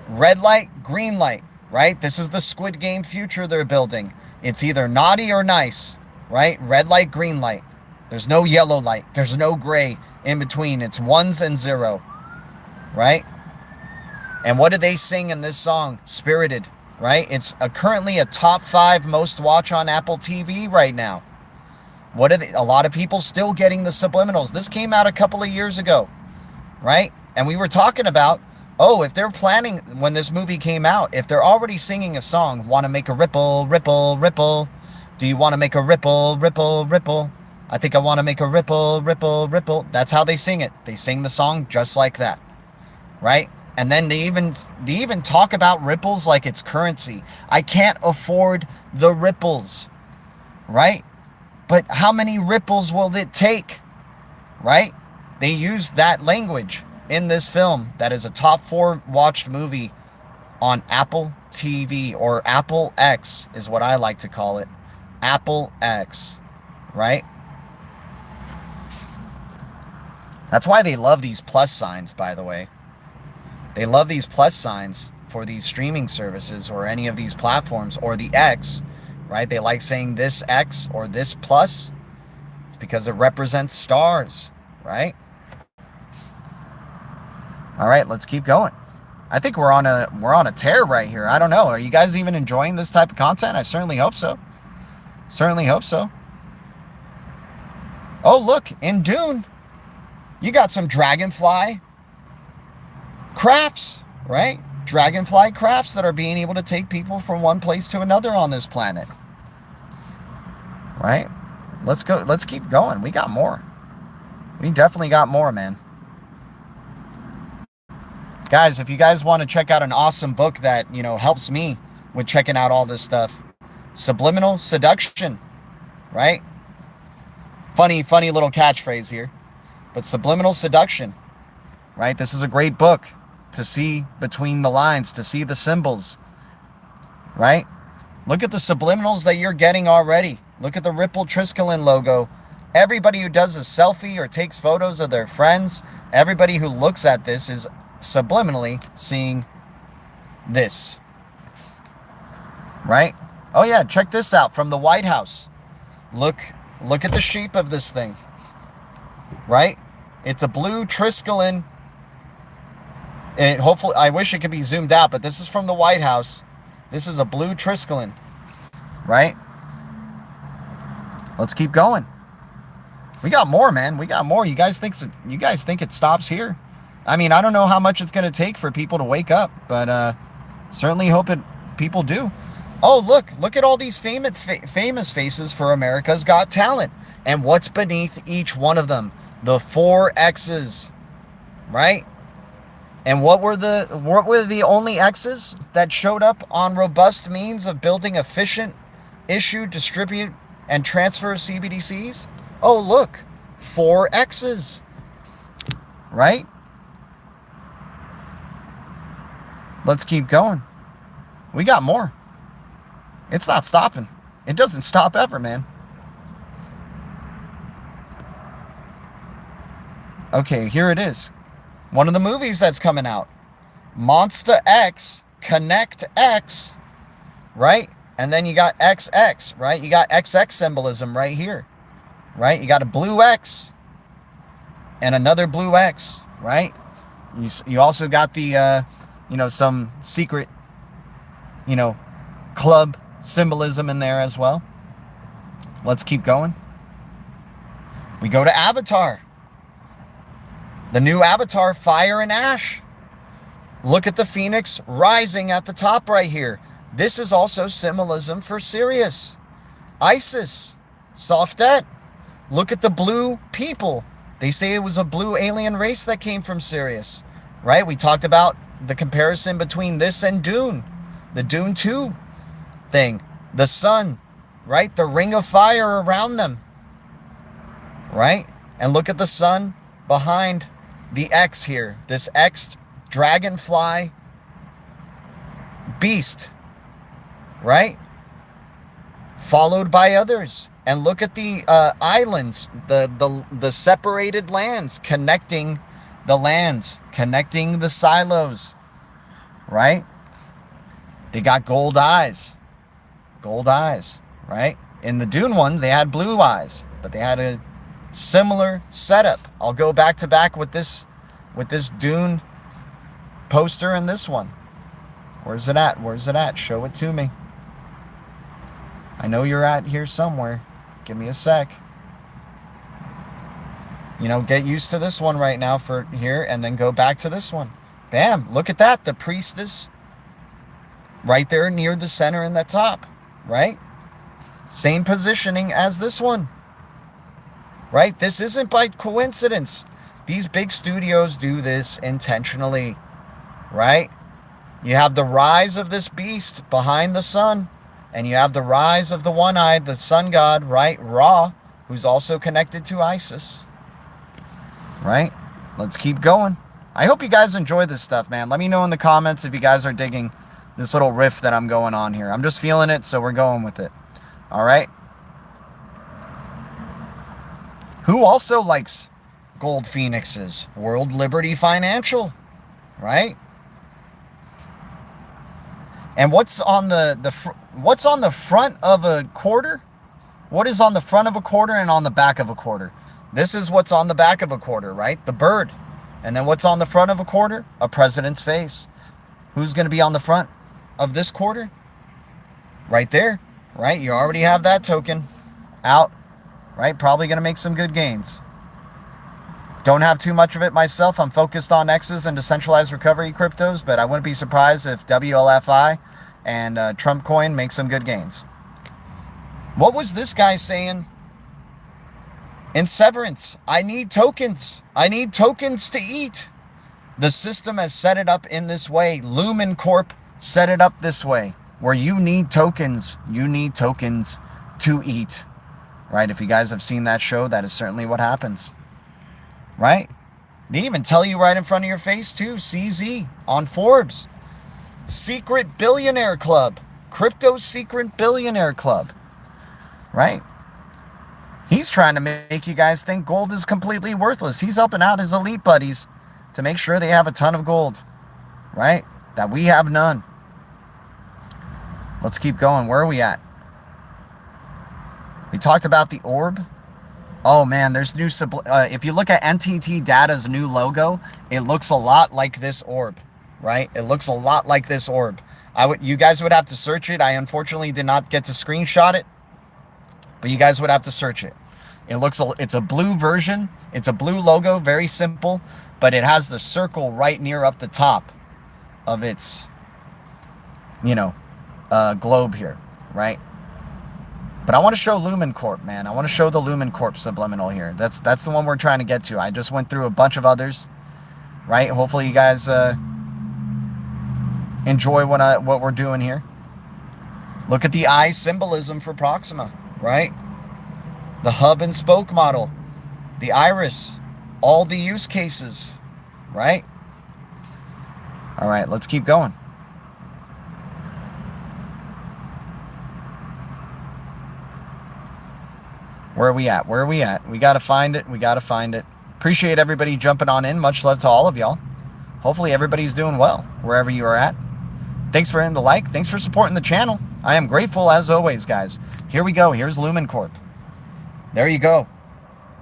Speaker 1: Red light, green light, right? This is the Squid Game future they're building. It's either naughty or nice, right? Red light, green light. There's no yellow light. There's no gray in between. It's 1s and 0, right? And what do they sing in this song? Spirited, right? It's currently a top 5 most watch on Apple TV right now. A lot of people still getting the subliminals. This came out a couple of years ago, right? And we were talking about, if they're planning, when this movie came out, if they're already singing a song, want to make a ripple, ripple, ripple. Do you want to make a ripple, ripple, ripple? I think I want to make a ripple, ripple, ripple. That's how they sing it. They sing the song just like that, right? And then they even talk about ripples like it's currency. I can't afford the ripples, right? But how many ripples will it take, right? They use that language in this film that is a top 4 watched movie on Apple TV, or Apple X is what I like to call it. Apple X, right? That's why they love these plus signs, by the way. They love these plus signs for these streaming services or any of these platforms, or the X, right? They like saying this X or this plus. It's because it represents stars, right? All right, let's keep going. I think we're on a tear right here. I don't know. Are you guys even enjoying this type of content? I certainly hope so. Certainly hope so. Oh, look, in Dune, you got some Dragonfly crafts, right? Dragonfly crafts that are being able to take people from one place to another on this planet. Right? Let's go. Let's keep going. We got more. We definitely got more, man. Guys, if you guys want to check out an awesome book that, helps me with checking out all this stuff, Subliminal Seduction, right? Funny little catchphrase here. But Subliminal Seduction, right? This is a great book to see between the lines, to see the symbols, right? Look at the subliminals that you're getting already. Look at the Ripple Triskelion logo. Everybody who does a selfie or takes photos of their friends, everybody who looks at this is subliminally seeing this, right? Oh yeah, check this out from the White House. Look at the shape of this thing, right? It's a blue Triskelion. And hopefully, I wish it could be zoomed out, but this is from the White House. This is a blue Triskelion, right? Let's keep going. We got more, man. We got more. You guys think it stops here? I mean, I don't know how much it's going to take for people to wake up, but certainly hope people do. Oh, look at all these famous faces for America's Got Talent. And what's beneath each one of them? The 4 X's, right? And what were the only X's that showed up on robust means of building efficient issue, distribute, and transfer CBDCs? Oh, look, 4 X's, right? Let's keep going. We got more. It's not stopping. It doesn't stop ever, man. Okay, here it is. One of the movies that's coming out. Monster X, Connect X, right? And then you got XX, right? You got XX symbolism right here, right? You got a blue X and another blue X, right? You also got the, some secret, club symbolism in there as well. Let's keep going. We go to Avatar. The new Avatar, Fire and Ash. Look at the Phoenix rising at the top right here. This is also symbolism for Sirius. Isis, Softet. Look at the blue people. They say it was a blue alien race that came from Sirius, right? We talked about the comparison between this and Dune, the Dune 2 thing. The sun, right? The ring of fire around them, right? And look at the sun behind the X here. This X dragonfly beast, right? Followed by others. And look at the islands, the separated lands, connecting the lands, connecting the silos, right? They got gold eyes, right? In the Dune one, they had blue eyes, but they had a similar setup. I'll go back to back with this Dune poster and this one. Where's it at? Show it to me. I know you're at here somewhere. Give me a sec. Get used to this one right now for here, and then go back to this one. Bam, look at that. The priestess right there near the center and the top, right? Same positioning as this one, right? This isn't by coincidence. These big studios do this intentionally, right? You have the rise of this beast behind the sun, and you have the rise of the one-eyed, the sun god, right? Ra, who's also connected to Isis, right? Let's keep going. I hope you guys enjoy this stuff, man. Let me know in the comments if you guys are digging this little riff that I'm going on here. I'm just feeling it, so we're going with it. All right? Who also likes gold phoenixes? World Liberty Financial, right? And what's on the front of a quarter? What is on the front of a quarter and on the back of a quarter? This is what's on the back of a quarter, right? The bird. And then what's on the front of a quarter? A president's face. Who's going to be on the front of this quarter? Right there, right? You already have that token out, right? Probably going to make some good gains. Don't have too much of it myself. I'm focused on X's and decentralized recovery cryptos, but I wouldn't be surprised if WLFI and Trump coin make some good gains. What was this guy saying? In Severance, I need tokens. I need tokens to eat. The system has set it up in this way. Lumen Corp set it up this way, where you need tokens. You need tokens to eat, right? If you guys have seen that show, that is certainly what happens, right? They even tell you right in front of your face too. CZ on Forbes. Secret Billionaire Club. Crypto Secret Billionaire Club, right? He's trying to make you guys think gold is completely worthless. He's helping out his elite buddies to make sure they have a ton of gold, right? That we have none. Let's keep going. Where are we at? We talked about the orb. Oh man, there's new, if you look at NTT Data's new logo, it looks a lot like this orb, right? It looks a lot like this orb. You guys would have to search it. I unfortunately did not get to screenshot it, but you guys would have to search it. It's a blue version. It's a blue logo, very simple, but it has the circle right near up the top of its, globe here, right? But I want to show Lumen Corp, man. I want to show the Lumen Corp subliminal here. That's the one we're trying to get to. I just went through a bunch of others, right? Hopefully you guys enjoy what we're doing here. Look at the eye symbolism for Proxima, right? The hub and spoke model, the iris, all the use cases, right? All right, let's keep going. Where are we at? Where are we at? We got to find it. We got to find it. Appreciate everybody jumping on in. Much love to all of y'all. Hopefully everybody's doing well wherever you are at. Thanks for hitting the like. Thanks for supporting the channel. I am grateful as always, guys. Here we go. Here's Lumen Corp. There you go.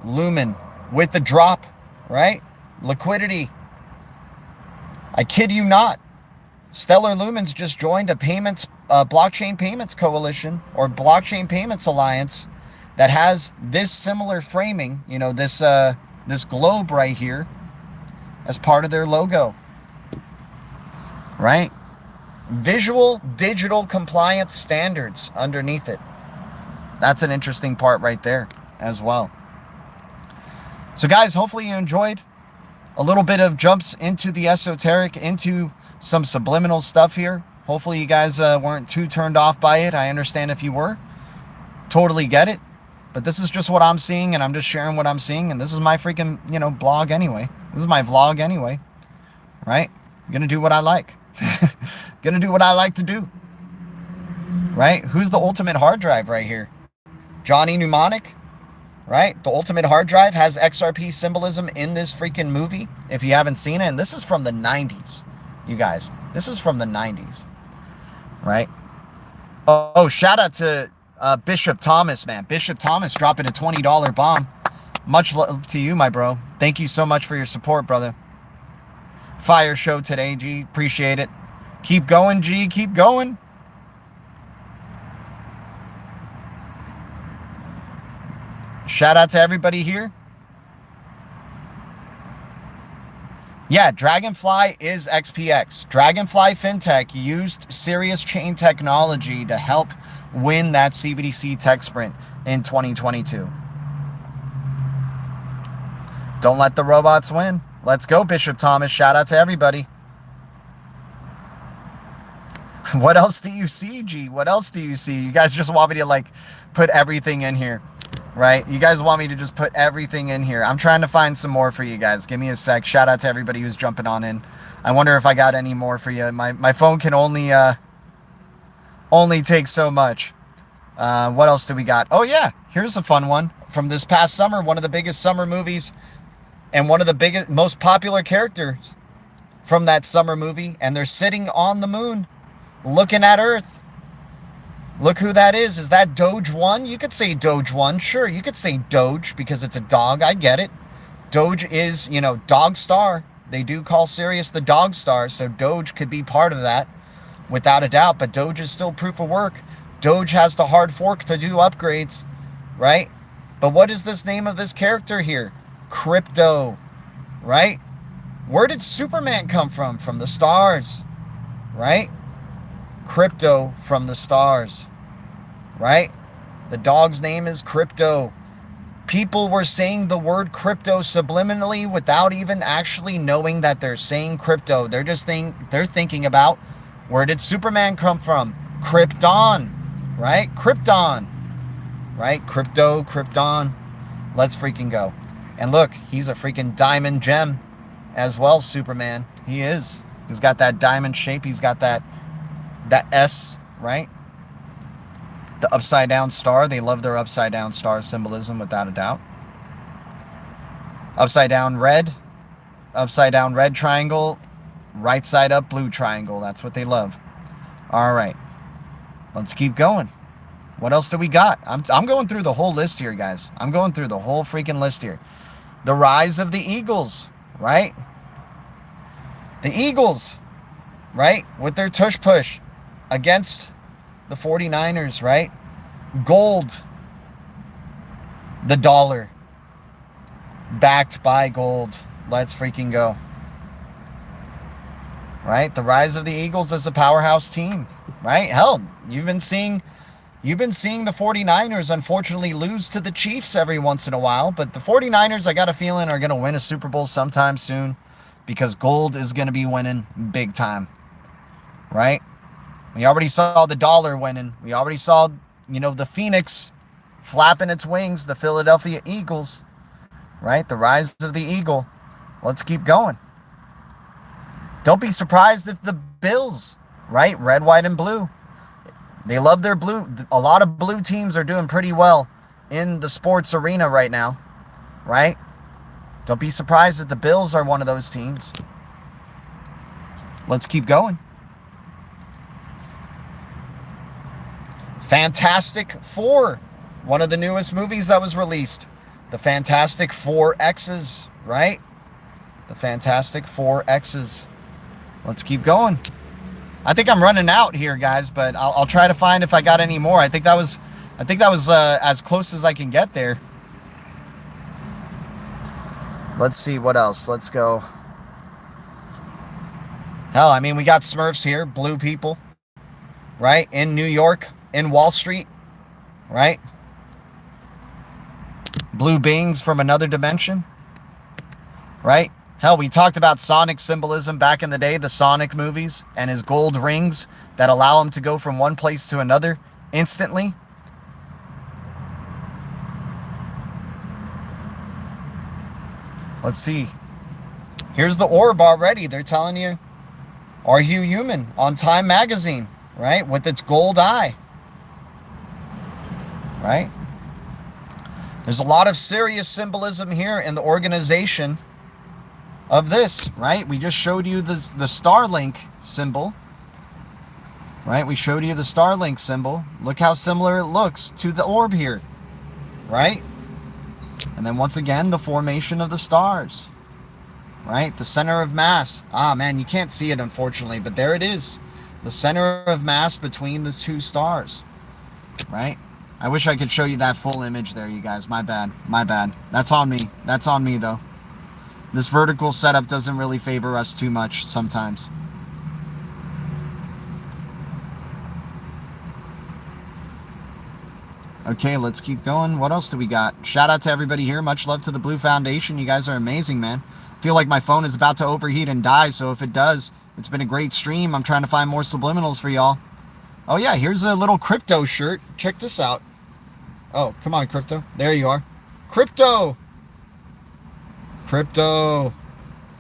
Speaker 1: Lumen with the drop, right? Liquidity. I kid you not. Stellar Lumens just joined a blockchain payments coalition or blockchain payments alliance that has this similar framing, this globe right here as part of their logo, right? Visual digital compliance standards underneath it. That's an interesting part right there as well. So guys, hopefully you enjoyed a little bit of jumps into the esoteric, into some subliminal stuff here. Hopefully you guys weren't too turned off by it. I understand if you were. Totally get it. But this is just what I'm seeing, and I'm just sharing what I'm seeing, and this is my freaking, blog anyway. This is my vlog anyway, right? I'm going to do what I like. Going to do what I like to do, right? Who's the ultimate hard drive right here? Johnny Mnemonic, right? The ultimate hard drive has XRP symbolism in this freaking movie, if you haven't seen it. And this is from the 90s, you guys. This is from the 90s, right? Oh, shout out to Bishop Thomas, man. Bishop Thomas dropping a $20 bomb. Much love to you, my bro. Thank you so much for your support, brother. Fire show today, G. Appreciate it. Keep going, G. Keep going. Shout out to everybody here. Yeah, Dragonfly is XPX. Dragonfly FinTech used Sirius Chain technology to help win that CBDC tech sprint in 2022. Don't let the robots win. Let's go, Bishop Thomas. Shout out to everybody. What else do you see, G? What else do you see? You guys just want me to put everything in here, right? You guys want me to just put everything in here. I'm trying to find some more for you guys. Give me a sec. Shout out to everybody who's jumping on in. I wonder if I got any more for you. My phone can only take so much. What else do we got? Oh yeah, here's a fun one from this past summer. One of the biggest summer movies and one of the most popular characters from that summer movie. And they're sitting on the moon looking at Earth. Look who that is. Is that Doge 1? You could say Doge 1. Sure, you could say Doge because it's a dog. I get it. Doge is, dog star. They do call Sirius the dog star, so Doge could be part of that without a doubt. But Doge is still proof of work. Doge has to hard fork to do upgrades, right? But what is this name of this character here? Crypto, right? Where did Superman come from? From the stars, right? Crypto from the stars, right? The dog's name is Crypto. People were saying the word crypto subliminally without even actually knowing that they're saying crypto. They're just they're thinking about, where did Superman come from? Krypton, right? Krypton, right? Crypto, Krypton. Let's freaking go. And look, he's a freaking diamond gem as well, Superman. He is. He's got that diamond shape. He's got that S, right? The upside down star. They love their upside down star symbolism without a doubt. Upside down red triangle, right side up blue triangle. That's what they love. All right, let's keep going. What else do we got? I'm going through the whole list here, guys. I'm going through the whole freaking list here. The rise of the Eagles, right? The Eagles, right? With their tush push. against the 49ers, right? Gold, the dollar, backed by gold. Let's freaking go. Right? The rise of the Eagles as a powerhouse team, right? Hell, you've been seeing the 49ers unfortunately lose to the Chiefs every once in a while, but the 49ers, I got a feeling, are going to win a Super Bowl sometime soon because gold is going to be winning big time, right? We already saw the dollar winning. We already saw, the Phoenix flapping its wings, the Philadelphia Eagles, right? The rise of the eagle. Let's keep going. Don't be surprised if the Bills, right? Red, white, and blue. They love their blue. A lot of blue teams are doing pretty well in the sports arena right now, right? Don't be surprised if the Bills are one of those teams. Let's keep going. Fantastic Four, one of the newest movies that was released. The Fantastic Four X's, right? The Fantastic Four X's. Let's keep going. I think I'm running out here, guys, but I'll try to find if I got any more. I think that was as close as I can get there. Let's see what else. Let's go. Hell, I mean, we got Smurfs here, blue people, right? In New York, in Wall Street, right? Blue beings from another dimension, right? Hell, we talked about Sonic symbolism back in the day, the Sonic movies, and his gold rings that allow him to go from one place to another instantly. Let's see. Here's the orb already. They're telling you, are you human? On Time magazine, right? With its gold eye, right? There's a lot of serious symbolism here in the organization of this, right? We just showed you the Starlink symbol, right? We showed you the Starlink symbol. Look how similar it looks to the orb here, right? And then once again, the formation of the stars, right? The center of mass. Ah, man, you can't see it, unfortunately, but there it is. The center of mass between the two stars, right? I wish I could show you that full image there, you guys. My bad. My bad. That's on me. That's on me, though. This vertical setup doesn't really favor us too much sometimes. Okay, let's keep going. What else do we got? Shout out to everybody here. Much love to the Blue Foundation. You guys are amazing, man. I feel like my phone is about to overheat and die, so if it does, it's been a great stream. I'm trying to find more subliminals for y'all. Oh, yeah, here's a little crypto shirt. Check this out. Oh, come on, crypto. There you are. Crypto! Crypto.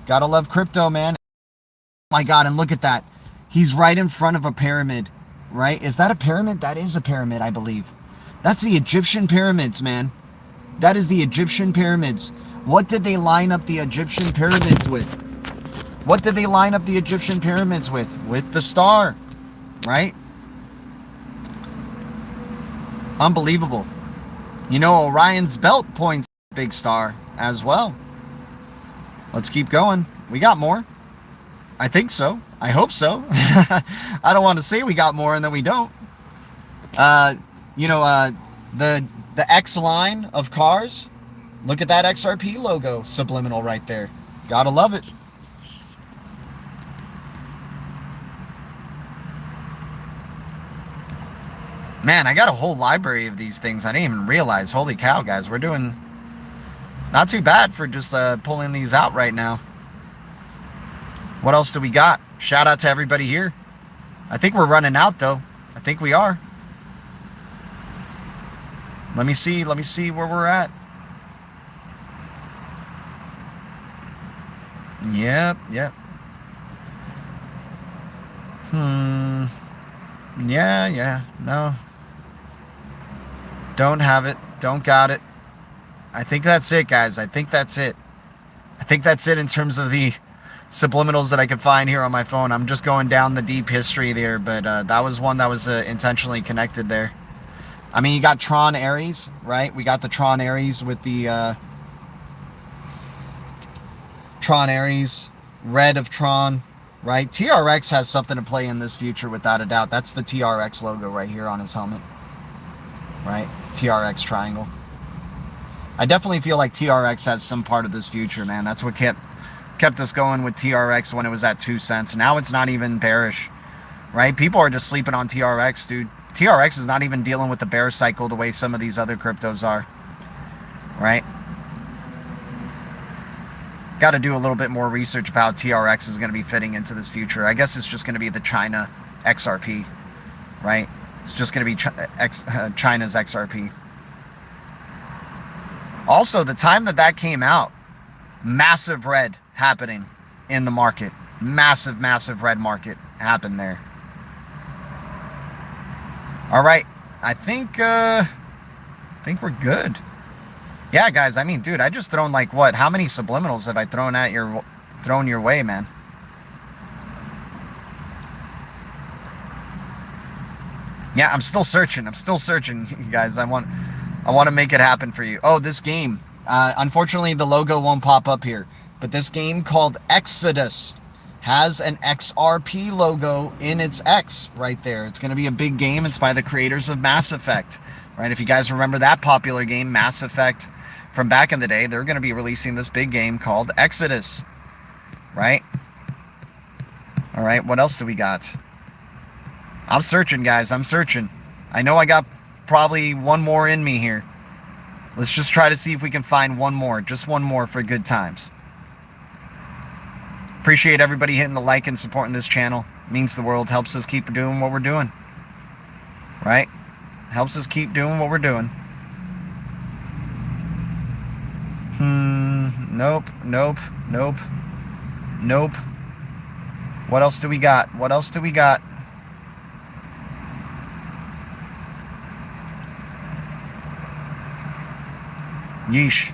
Speaker 1: Gotta love crypto, man. Oh my God, and look at that. He's right in front of a pyramid, right? Is that a pyramid? That is a pyramid, I believe. That's the Egyptian pyramids, man. That is the Egyptian pyramids. What did they line up the Egyptian pyramids with? What did they line up the Egyptian pyramids with? With the star, right? Unbelievable. You know, Orion's belt points at the big star as well. Let's keep going. We got more. I think so. I hope so. I don't want to say we got more and then we don't. You know, the X line of cars. Look at that XRP logo subliminal right there. Gotta love it. Man, I got a whole library of these things. I didn't even realize. Holy cow, guys. We're doing not too bad for just pulling these out right now. What else do we got? Shout out to everybody here. I think we're running out, though. I think we are. Let me see where we're at. Yep. Yeah, no. Don't have it. Don't got it. I think that's it, guys. I think that's it. I think that's it in terms of the subliminals that I can find here on my phone. I'm just going down the deep history there, but that was one that was intentionally connected there. I mean, you got Tron Ares, right? We got the Tron Ares with the Tron Ares, red of Tron, right? TRX has something to play in this future without a doubt. That's the TRX logo right here on his helmet, right? The TRX triangle. I definitely feel like TRX has some part of this future, man. That's what kept us going with TRX when it was at 2 cents. Now it's not even bearish, right? People are just sleeping on TRX, dude. TRX is not even dealing with the bear cycle the way some of these other cryptos are, right? Got to do a little bit more research of how TRX is going to be fitting into this future. I guess it's just going to be the China XRP, right? It's just going to be China's XRP. Also, the time that came out, massive red happening in the market. Massive, massive red market happened there. All right, I think we're good. Yeah, guys, I mean, dude, I just thrown like what? How many subliminals have I thrown your way, man? Yeah, I'm still searching. You guys. I want to make it happen for you. Oh, this game. Unfortunately, the logo won't pop up here. But this game called Exodus has an XRP logo in its X right there. It's going to be a big game. It's by the creators of Mass Effect, right? If you guys remember that popular game, Mass Effect, from back in the day, they're going to be releasing this big game called Exodus, right? All right, what else do we got? I'm searching, guys. I'm searching. I know I got probably one more in me here. Let's just try to see if we can find one more. Just one more for good times. Appreciate everybody hitting the like and supporting this channel. It means the world. Helps us keep doing what we're doing. Right? Helps us keep doing what we're doing. Nope. What else do we got? Yeesh.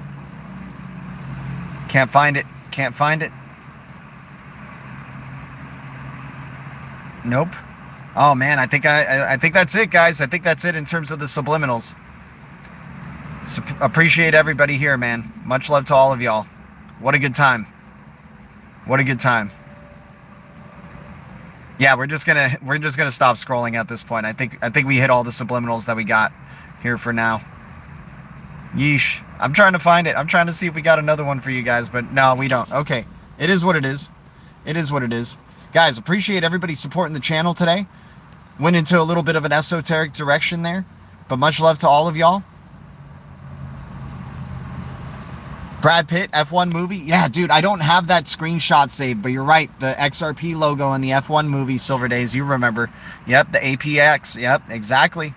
Speaker 1: Can't find it. Nope. Oh man, I think that's it, guys. I think that's it in terms of the subliminals. Appreciate everybody here, man. Much love to all of y'all. What a good time. Yeah, we're just gonna stop scrolling at this point. I think we hit all the subliminals that we got here for now. Yeesh. I'm trying to find it. I'm trying to see if we got another one for you guys, but no, we don't. Okay. It is what it is. Guys, appreciate everybody supporting the channel today. Went into a little bit of an esoteric direction there, but much love to all of y'all. Brad Pitt, F1 movie. Yeah, dude, I don't have that screenshot saved, but you're right. The XRP logo in the F1 movie, Silver Days, you remember. Yep, the XPX. Yep, exactly.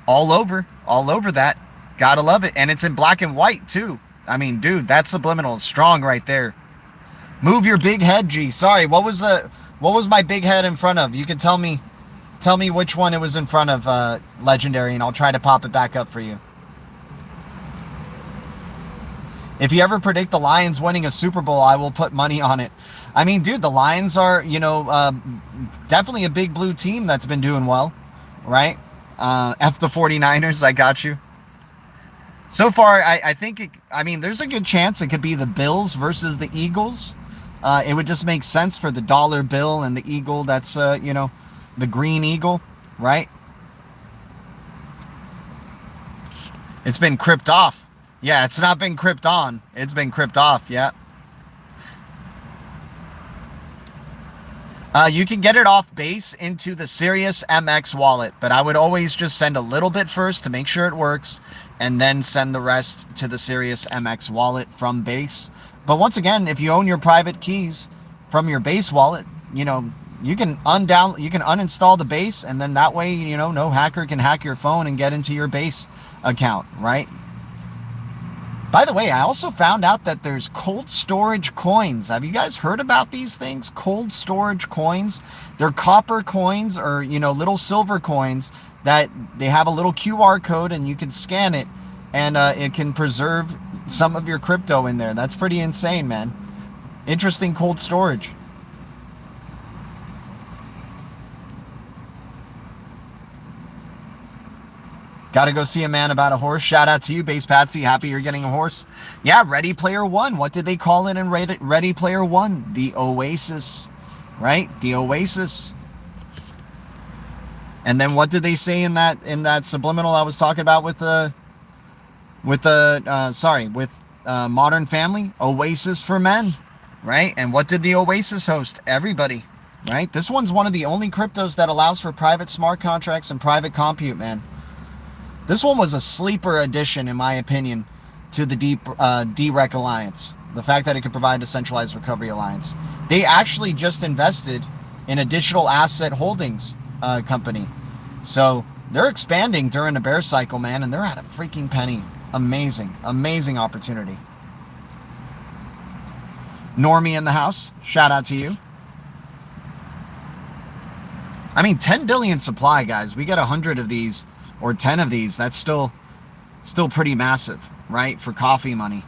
Speaker 1: All over that. Gotta love it. And it's in black and white, too. I mean, dude, that subliminal is strong right there. Move your big head, G. Sorry, what was my big head in front of? You can tell me which one it was in front of, Legendary, and I'll try to pop it back up for you. If you ever predict the Lions winning a Super Bowl, I will put money on it. I mean, dude, the Lions are, definitely a big blue team that's been doing well, right? F the 49ers, I got you. So far, I think, there's a good chance it could be the Bills versus the Eagles. It would just make sense for the dollar bill and the eagle that's, the green eagle, right? It's been crypt off. Yeah, it's not been crypt on. It's been crypt off, yeah. You can get it off base into the Sirius MX wallet, but I would always just send a little bit first to make sure it works, and then send the rest to the Sirius MX wallet from base. But once again, if you own your private keys from your base wallet, you can uninstall the base, and then that way, no hacker can hack your phone and get into your base account, right? By the way, I also found out that there's cold storage coins. Have you guys heard about these things? Cold storage coins. They're copper coins or, little silver coins that they have a little QR code and you can scan it and it can preserve some of your crypto in there. That's pretty insane, man. Interesting cold storage. Got to go see a man about a horse. Shout out to you, Base Patsy. Happy you're getting a horse. Yeah, Ready Player One. What did they call it in Ready Player One? The Oasis. right? The Oasis. And then what did they say in that subliminal I was talking about with Modern Family? Oasis for men, right? And what did the Oasis host? Everybody, right? This one's one of the only cryptos that allows for private smart contracts and private compute, man. This one was a sleeper addition, in my opinion, to the DREC Alliance. The fact that it could provide a centralized recovery alliance. They actually just invested in a digital asset holdings company. So they're expanding during a bear cycle, man, and they're at a freaking penny. Amazing, amazing opportunity. Normie in the house, shout out to you. I mean, 10 billion supply, guys. We get 100 of these or 10 of these. That's still pretty massive, right? For coffee money.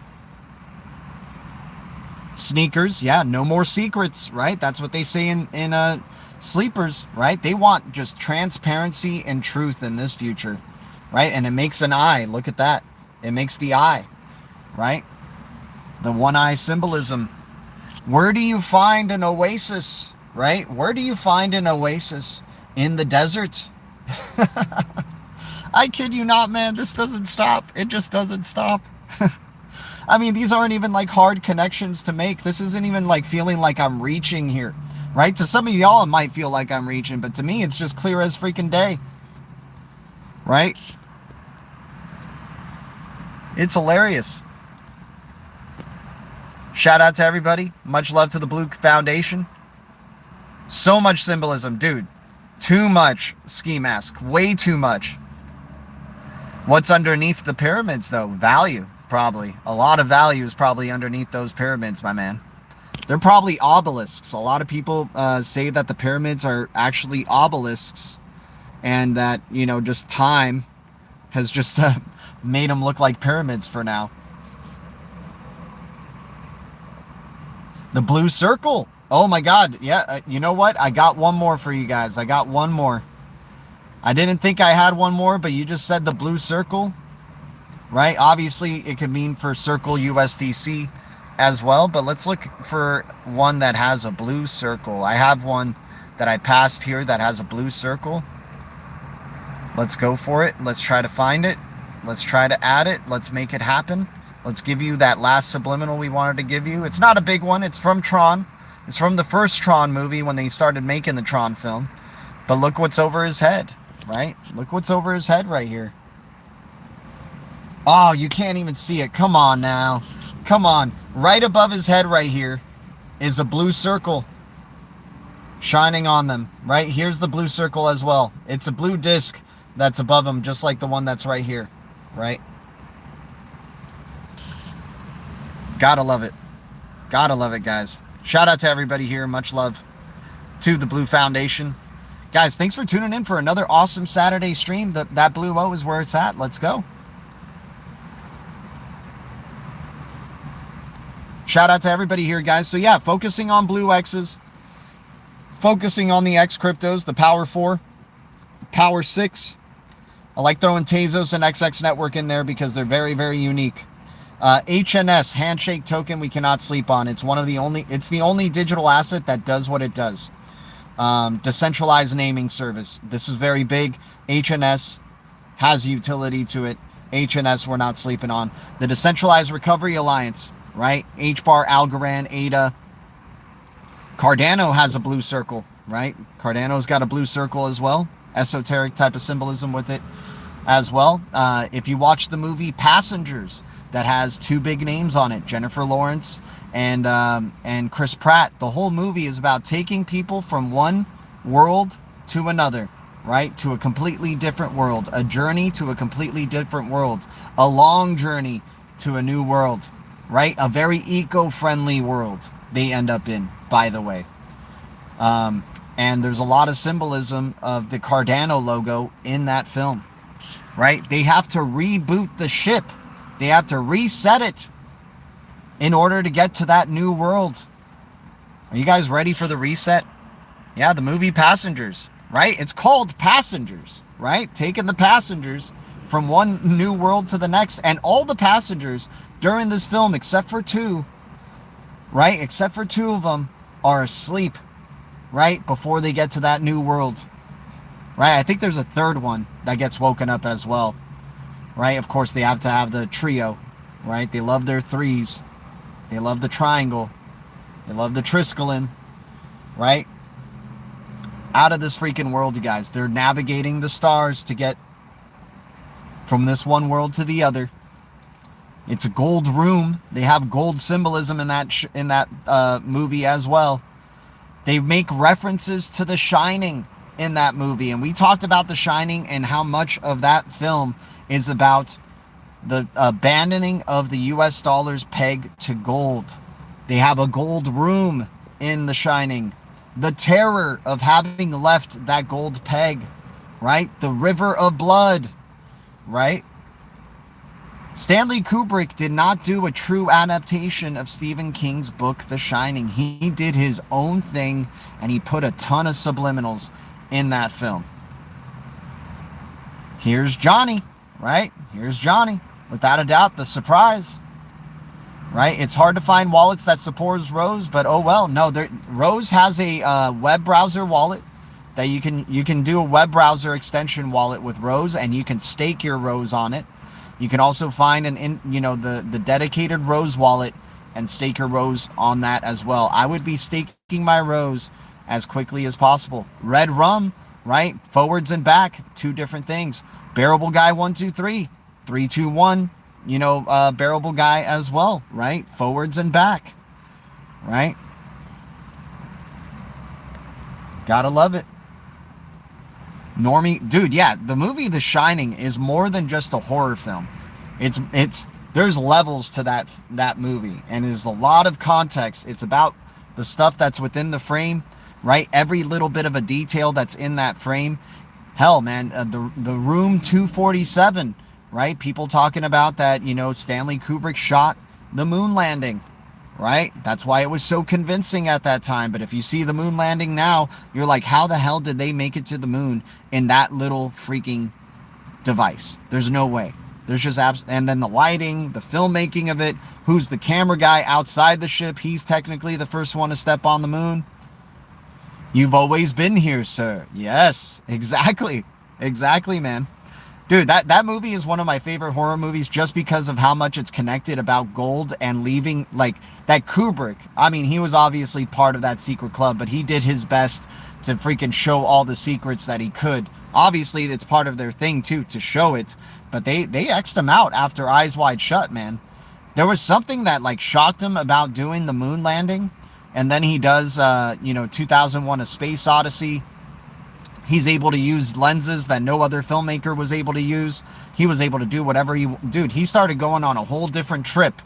Speaker 1: Sneakers, yeah, no more secrets, right? That's what they say in sleepers, right? They want just transparency and truth in this future, right? And it makes an eye. Look at that. It makes the eye, right? The one eye symbolism. Where do you find an oasis, right? Where do you find an oasis? In the desert. I kid you not, man. This doesn't stop. It just doesn't stop. I mean, these aren't even like hard connections to make. This isn't even like feeling like I'm reaching here, right? To some of y'all, it might feel like I'm reaching, but to me, it's just clear as freaking day, right? It's hilarious. Shout out to everybody. Much love to the Blue Foundation. So much symbolism, dude. Too much ski mask. Way too much. What's underneath the pyramids, though? Value, probably. A lot of value is probably underneath those pyramids, my man. They're probably obelisks. A lot of people say that the pyramids are actually obelisks, and that, you know, just time has just made them look like pyramids for now. The blue circle. Oh my God. Yeah, you know what? I got one more for you guys. I got one more. I didn't think I had one more, but you just said the blue circle, right? Obviously, it could mean for Circle USDC as well, but let's look for one that has a blue circle. I have one that I passed here that has a blue circle. Let's go for it. Let's try to find it. Let's try to add it. Let's make it happen. Let's give you that last subliminal we wanted to give you. It's not a big one. It's from Tron. It's from the first Tron movie when they started making the Tron film. But look what's over his head, right? Look what's over his head right here. Oh, you can't even see it. Come on now. Come on. Right above his head right here is a blue circle shining on them, right? Here's the blue circle as well. It's a blue disc that's above him, just like the one that's right here, right? Gotta love it. Gotta love it, guys. Shout out to everybody here. Much love to the Blue Foundation. Guys, thanks for tuning in for another awesome Saturday stream. That Blue O is where it's at. Let's go. Shout out to everybody here, guys. So yeah, focusing on Blue X's, focusing on the X cryptos, the Power 4, Power 6. I like throwing Tezos and XX Network in there because they're very, very unique. HNS, handshake token, we cannot sleep on. It's the only digital asset that does what it does. Decentralized naming service. This is very big. HNS has utility to it. HNS we're not sleeping on. The Decentralized Recovery Alliance, right? HBAR, Algorand, ADA. Cardano has a blue circle, right? Cardano's got a blue circle as well. Esoteric type of symbolism with it as well. If you watch the movie Passengers, that has two big names on it, Jennifer Lawrence and Chris Pratt. The whole movie is about taking people from one world to another, right? To a completely different world, a journey to a completely different world, a long journey to a new world, right? A very eco-friendly world they end up in, by the way. And there's a lot of symbolism of the Cardano logo in that film, right? They have to reboot the ship. They have to reset it in order to get to that new world. Are you guys ready for the reset? Yeah, the movie Passengers, right? It's called Passengers, right? Taking the passengers from one new world to the next. And all the passengers during this film, except for two, right? Except for two of them, are asleep. right? Before they get to that new world, right? I think there's a third one that gets woken up as well, right? Of course, they have to have the trio, right? They love their threes. They love the triangle. They love the Triskelion, right? Out of this freaking world, you guys. They're navigating the stars to get from this one world to the other. It's a gold room. They have gold symbolism in that movie as well. They make references to The Shining in that movie, and we talked about The Shining and how much of that film is about the abandoning of the U.S. dollar's peg to gold. They have a gold room in The Shining. The terror of having left that gold peg, right? The river of blood, right? Stanley Kubrick did not do a true adaptation of Stephen King's book, The Shining. He did his own thing, and he put a ton of subliminals in that film. Here's Johnny, right? Here's Johnny. Without a doubt, the surprise, right? It's hard to find wallets that support Rose, but oh well. No, Rose has a web browser wallet that you can do a web browser extension wallet with Rose, and you can stake your Rose on it. You can also find the dedicated Rose wallet and stake your Rose on that as well. I would be staking my Rose as quickly as possible. Red rum, right? Forwards and back, two different things. Bearable guy 123, 321. Bearable guy as well, right? Forwards and back, right? Gotta love it. Normie, dude, yeah, the movie The Shining is more than just a horror film. There's levels to that movie, and there's a lot of context. It's about the stuff that's within the frame, right? Every little bit of a detail that's in that frame. Hell, man, the room 247, right? People talking about that, Stanley Kubrick shot the moon landing, right? That's why it was so convincing at that time. But if you see the moon landing now, you're like, how the hell did they make it to the moon in that little freaking device? There's no way. There's just and then the lighting, the filmmaking of it, who's the camera guy outside the ship? He's technically the first one to step on the moon. You've always been here, sir. Yes, exactly. Exactly, man. Dude, that movie is one of my favorite horror movies just because of how much it's connected about gold and leaving, like, that Kubrick. I mean, he was obviously part of that secret club, but he did his best to freaking show all the secrets that he could. Obviously, it's part of their thing, too, to show it, but they X'd him out after Eyes Wide Shut, man. There was something that, like, shocked him about doing the moon landing, and then he does, 2001: A Space Odyssey. He's able to use lenses that no other filmmaker was able to use. He was able to do whatever he started going on a whole different trip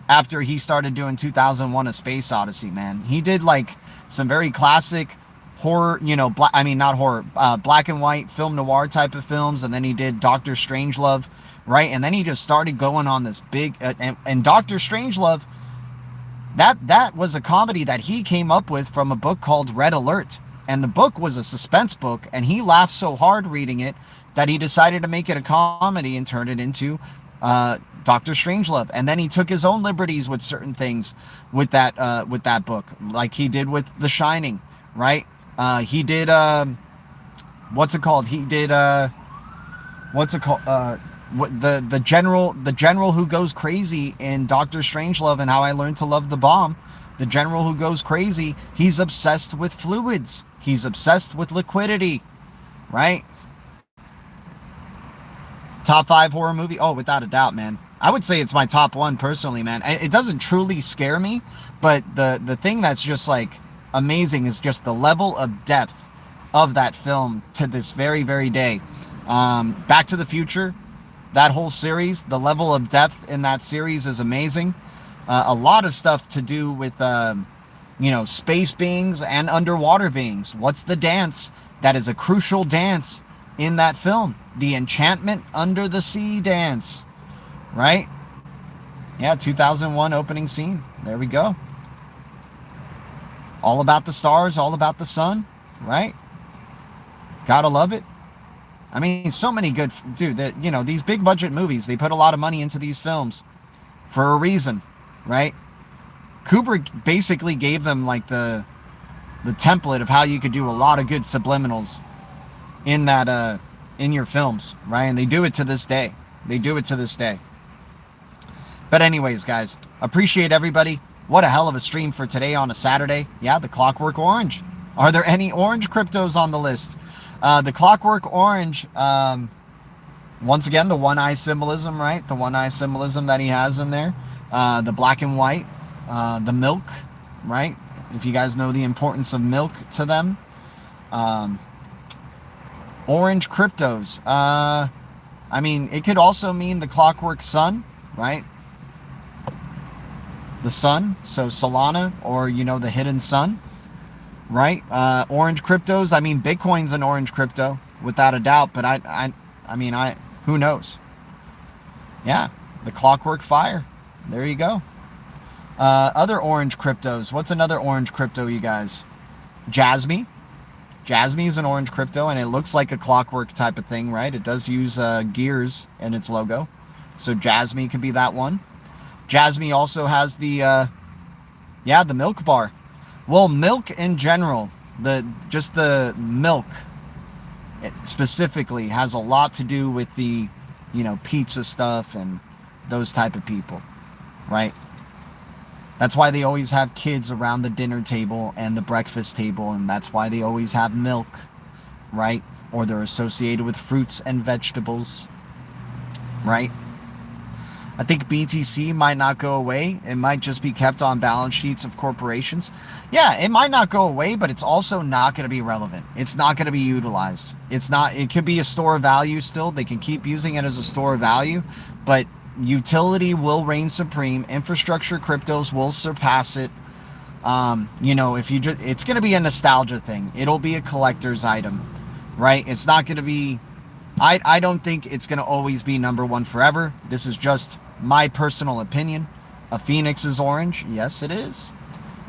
Speaker 1: after he started doing 2001: A Space Odyssey, man. He did like some very classic horror, black and white film noir type of films. And then he did Dr. Strangelove, right? And then he just started going on this big, and Dr. Strangelove, that was a comedy that he came up with from a book called Red Alert. And the book was a suspense book, and he laughed so hard reading it that he decided to make it a comedy and turn it into Dr. Strangelove. And then he took his own liberties with certain things with that book, like he did with The Shining, right? He did what's it called? He did the general who goes crazy in Dr. Strangelove and How I Learned to Love the Bomb. The general who goes crazy, he's obsessed with fluids. He's obsessed with liquidity, right? Top 5 horror movie? Oh, without a doubt, man. I would say it's my top 1 personally, man. It doesn't truly scare me, but the thing that's just like amazing is just the level of depth of that film to this very, very day. Back to the Future, that whole series, the level of depth in that series is amazing. A lot of stuff to do with, space beings and underwater beings. What's the dance? That is a crucial dance in that film. The Enchantment Under the Sea dance, right? Yeah, 2001 opening scene. There we go. All about the stars, all about the sun, right? Gotta love it. I mean, so many good, dude, these big budget movies, they put a lot of money into these films for a reason. Right? Kubrick basically gave them like the the template of how you could do a lot of good subliminals in that in your films, right? And they do it to this day. They do it to this day. But anyways, guys, appreciate everybody. What a hell of a stream for today on a Saturday. Yeah, the Clockwork Orange. Are there any orange cryptos on the list? The Clockwork Orange, once again, the one eye symbolism, right? The one eye symbolism that he has in there. The black and white, the milk, right? If you guys know the importance of milk to them. Orange cryptos. I mean, it could also mean the Clockwork Sun, right? The sun, so Solana, or, you know, the hidden sun, right? Orange cryptos. I mean, Bitcoin's an orange crypto, without a doubt, but I mean, who knows? Yeah, the Clockwork Fire. There you go. Other orange cryptos. What's another orange crypto, you guys? Jasmy. Jasmy is an orange crypto, and it looks like a clockwork type of thing, right? It does use gears in its logo. So Jasmy could be that one. Jasmy also has the, the milk bar. Well, milk in general, just the milk, it specifically has a lot to do with the, you know, pizza stuff and those type of people, right? That's why they always have kids around the dinner table and the breakfast table, and that's why they always have milk, right? Or they're associated with fruits and vegetables, right? I think BTC might not go away. It might just be kept on balance sheets of corporations. Yeah, it might not go away, but it's also not going to be relevant. It's not going to be utilized. It could be a store of value still. They can keep using it as a store of value, but utility will reign supreme. Infrastructure cryptos will surpass it. You know, it's going to be a nostalgia thing. It'll be a collector's item, right? It's not going to be, I don't think it's going to always be number one forever. This is just my personal opinion. A phoenix is orange. Yes, it is,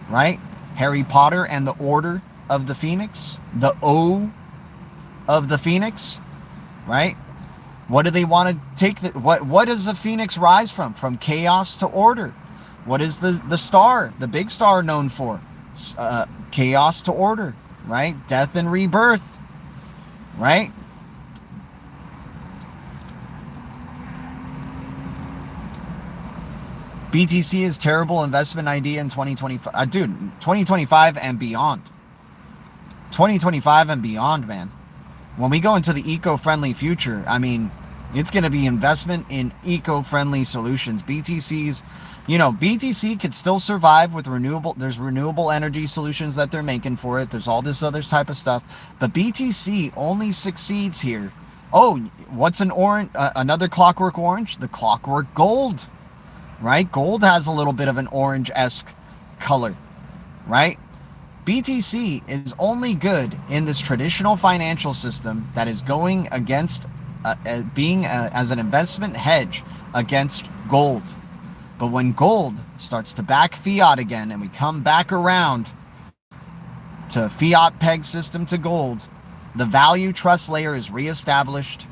Speaker 1: right? Harry Potter and the Order of the Phoenix, the O of the Phoenix, right? What do they want to take? What does the Phoenix rise from? From chaos to order. What is the star, the big star, known for? Chaos to order, right? Death and rebirth, right? BTC is terrible investment idea in 2025. Dude, 2025 and beyond. 2025 and beyond, man. When we go into the eco-friendly future, I mean, it's going to be investment in eco-friendly solutions. BTC's, you know, BTC could still survive with there's renewable energy solutions that they're making for it. There's all this other type of stuff. But BTC only succeeds here. Oh, what's an orange? Another Clockwork Orange? The Clockwork Gold, right? Gold has a little bit of an orange-esque color, right? BTC is only good in this traditional financial system that is going against being as an investment hedge against gold. But when gold starts to back fiat again and we come back around to fiat peg system to gold, the value trust layer is reestablished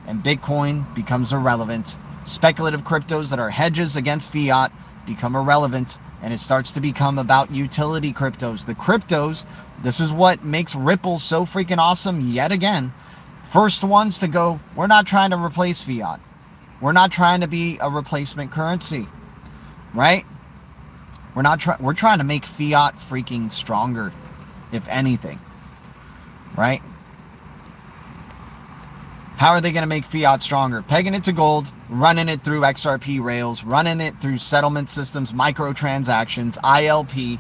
Speaker 1: and Bitcoin becomes irrelevant. Speculative cryptos that are hedges against fiat become irrelevant, and it starts to become about utility cryptos. The cryptos, this is what makes Ripple so freaking awesome yet again. First ones to go, we're not trying to replace fiat. We're not trying to be a replacement currency, right? We're trying to make fiat freaking stronger, if anything, right? How are they going to make fiat stronger? Pegging it to gold, running it through XRP rails, running it through settlement systems, microtransactions, ILP,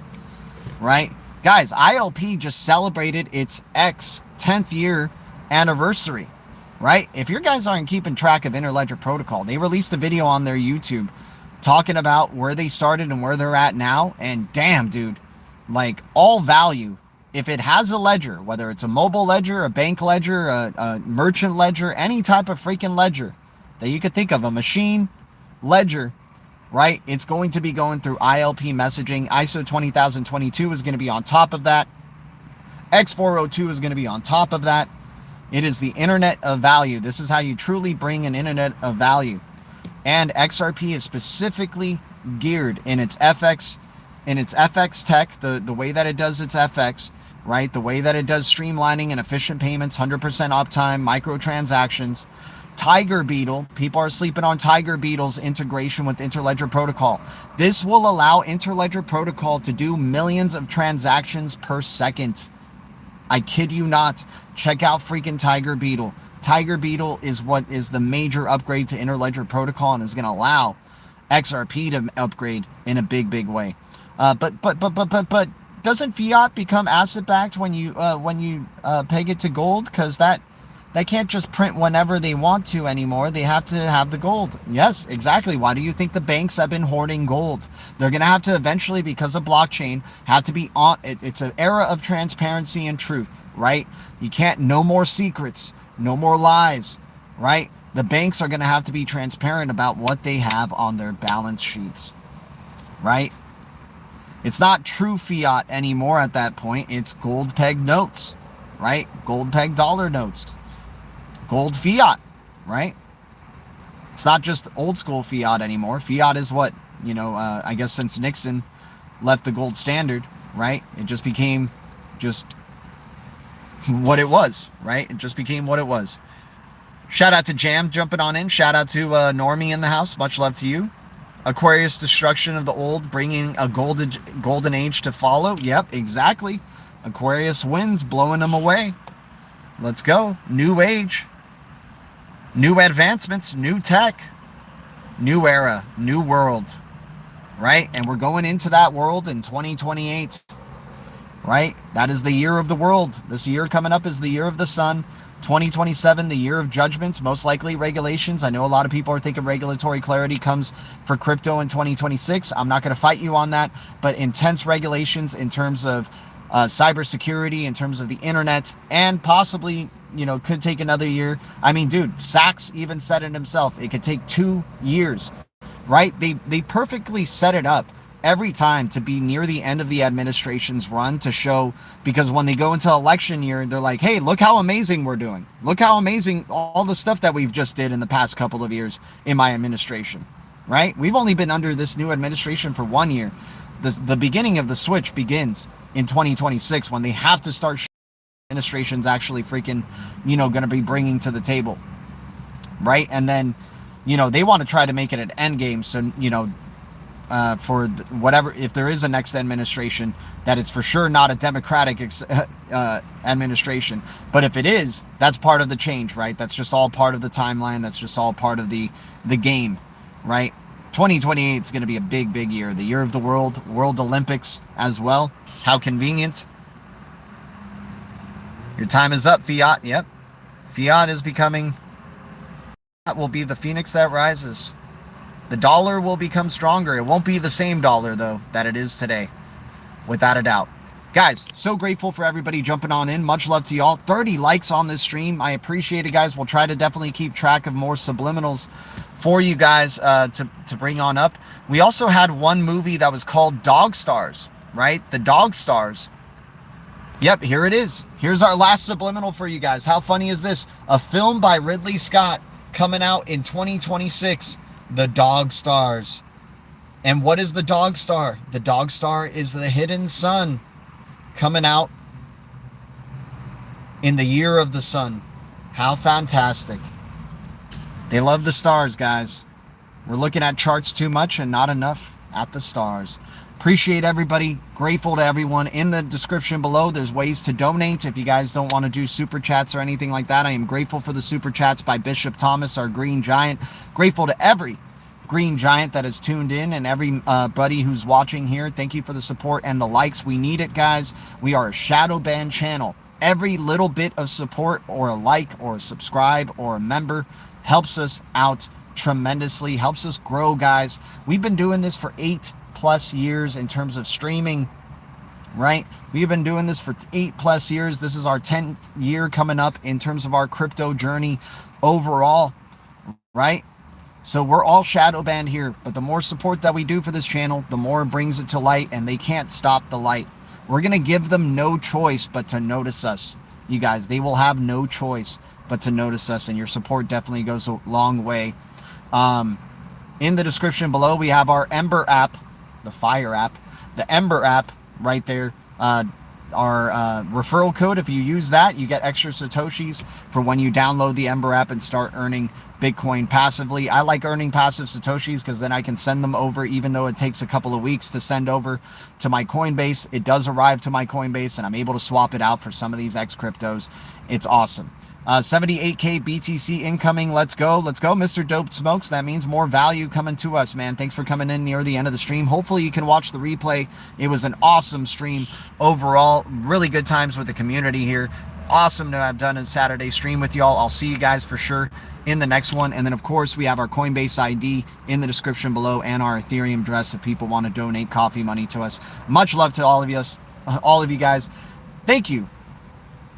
Speaker 1: right? Guys, ILP just celebrated its 10th year anniversary, right? If your guys aren't keeping track of Interledger Protocol, they released a video on their YouTube talking about where they started and where they're at now. And damn, dude, like all value, if it has a ledger, whether it's a mobile ledger, a bank ledger, a merchant ledger, any type of freaking ledger that you could think of, a machine ledger, right? It's going to be going through ILP messaging. ISO 20022 is going to be on top of that. X402 is going to be on top of that. It is the internet of value. This is how you truly bring an internet of value. And XRP is specifically geared in its FX tech, the way that it does its FX, right? The way that it does streamlining and efficient payments, 100% uptime, microtransactions. Tiger Beetle, people are sleeping on Tiger Beetle's integration with Interledger Protocol. This will allow Interledger Protocol to do millions of transactions per second. I kid you not. Check out freaking Tiger Beetle. Tiger Beetle is what is the major upgrade to Interledger Protocol and is going to allow XRP to upgrade in a big, big way. But doesn't fiat become asset backed when you peg it to gold? Because they can't just print whenever they want to anymore. They have to have the gold. Yes, exactly. Why do you think the banks have been hoarding gold? They're going to have to eventually, because of blockchain, have to be on. It's an era of transparency and truth, right? You can't, no more secrets, no more lies, right? The banks are going to have to be transparent about what they have on their balance sheets, right? It's not true fiat anymore at that point. It's gold pegged notes, right? Gold pegged dollar notes. Gold fiat, right? It's not just old school fiat anymore. Fiat is what, I guess since Nixon left the gold standard, right? It just became just what it was, right? It just became what it was. Shout out to Jam jumping on in. Shout out to Normie in the house. Much love to you. Aquarius destruction of the old, bringing a golden age to follow. Yep, exactly. Aquarius wins, blowing them away. Let's go. New age. New advancements, new tech, new era, new world, right? And we're going into that world in 2028, right? That is the year of the world. This year coming up is the year of the sun. 2027, the year of judgments, most likely regulations. I know a lot of people are thinking regulatory clarity comes for crypto in 2026. I'm not going to fight you on that, but intense regulations in terms of cybersecurity, in terms of the internet, and possibly, could take another year. I mean, dude, Sachs even said it himself. It could take 2 years, right? They perfectly set it up every time to be near the end of the administration's run to show, because when they go into election year, they're like, hey, look how amazing we're doing. Look how amazing all the stuff that we've just did in the past couple of years in my administration, right? We've only been under this new administration for 1 year. The beginning of the switch begins in 2026 when they have to start administration's actually freaking, going to be bringing to the table, right? And then, they want to try to make it an end game. So, for whatever, if there is a next administration, that it's for sure not a Democratic administration. But if it is, that's part of the change, right? That's just all part of the timeline. That's just all part of the game, right? 2028 is going to be a big, big year. The year of the World Olympics as well. How convenient. Your time is up, fiat. Yep. Fiat is becoming, that will be the phoenix that rises. The dollar will become stronger. It won't be the same dollar, though, that it is today, without a doubt. Guys, so grateful for everybody jumping on in. Much love to y'all. 30 likes on this stream. I appreciate it, guys. We'll try to definitely keep track of more subliminals for you guys to bring on up. We also had one movie that was called Dog Stars, right? The Dog Stars. Yep, here it is. Here's our last subliminal for you guys. How funny is this? A film by Ridley Scott coming out in 2026. The Dog Stars. And what is the Dog Star? The Dog Star is the hidden sun coming out in the year of the sun. How fantastic. They love the stars, guys. We're looking at charts too much and not enough at the stars. Appreciate everybody. Grateful to everyone. In the description below, there's ways to donate if you guys don't want to do super chats or anything like that. I am grateful for the super chats by Bishop Thomas, our Green Giant. Grateful to every Green Giant that has tuned in and every buddy who's watching here. Thank you for the support and the likes. We need it, guys. We are a shadow ban channel. Every little bit of support or a like or a subscribe or a member helps us out tremendously, helps us grow, guys. We've been doing this for 8+ years in terms of streaming, right? We've been doing this for 8+ years. This is our 10th year coming up in terms of our crypto journey overall, right? So we're all shadow banned here, but the more support that we do for this channel, the more it brings it to light, and they can't stop the light. We're going to give them no choice but to notice us. You guys, they will have no choice but to notice us, and your support definitely goes a long way. In the description below, we have our Ember app, the Fire app, the Ember app right there. referral code. If you use that, you get extra Satoshis for when you download the Ember app and start earning Bitcoin passively. I like earning passive Satoshis because then I can send them over, even though it takes a couple of weeks to send over to my Coinbase. It does arrive to my Coinbase, and I'm able to swap it out for some of these X cryptos. It's awesome. 78K BTC incoming. Let's go. Let's go, Mr. Dope Smokes. That means more value coming to us, man. Thanks for coming in near the end of the stream. Hopefully you can watch the replay. It was an awesome stream overall. Really good times with the community here. Awesome to have done a Saturday stream with y'all. I'll see you guys for sure in the next one. And then, of course, we have our Coinbase ID in the description below and our Ethereum address if people want to donate coffee money to us. Much love to all of you guys. Thank you,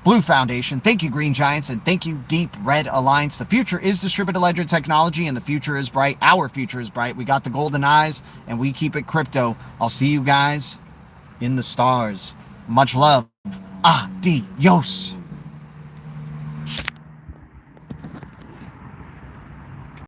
Speaker 1: Blue Foundation. Thank you, Green Giants, and thank you, Deep Red Alliance. The future is distributed ledger technology, and the future is bright. Our future is bright. We got the golden eyes, and we keep it crypto. I'll see you guys in the stars. Much love. Adios.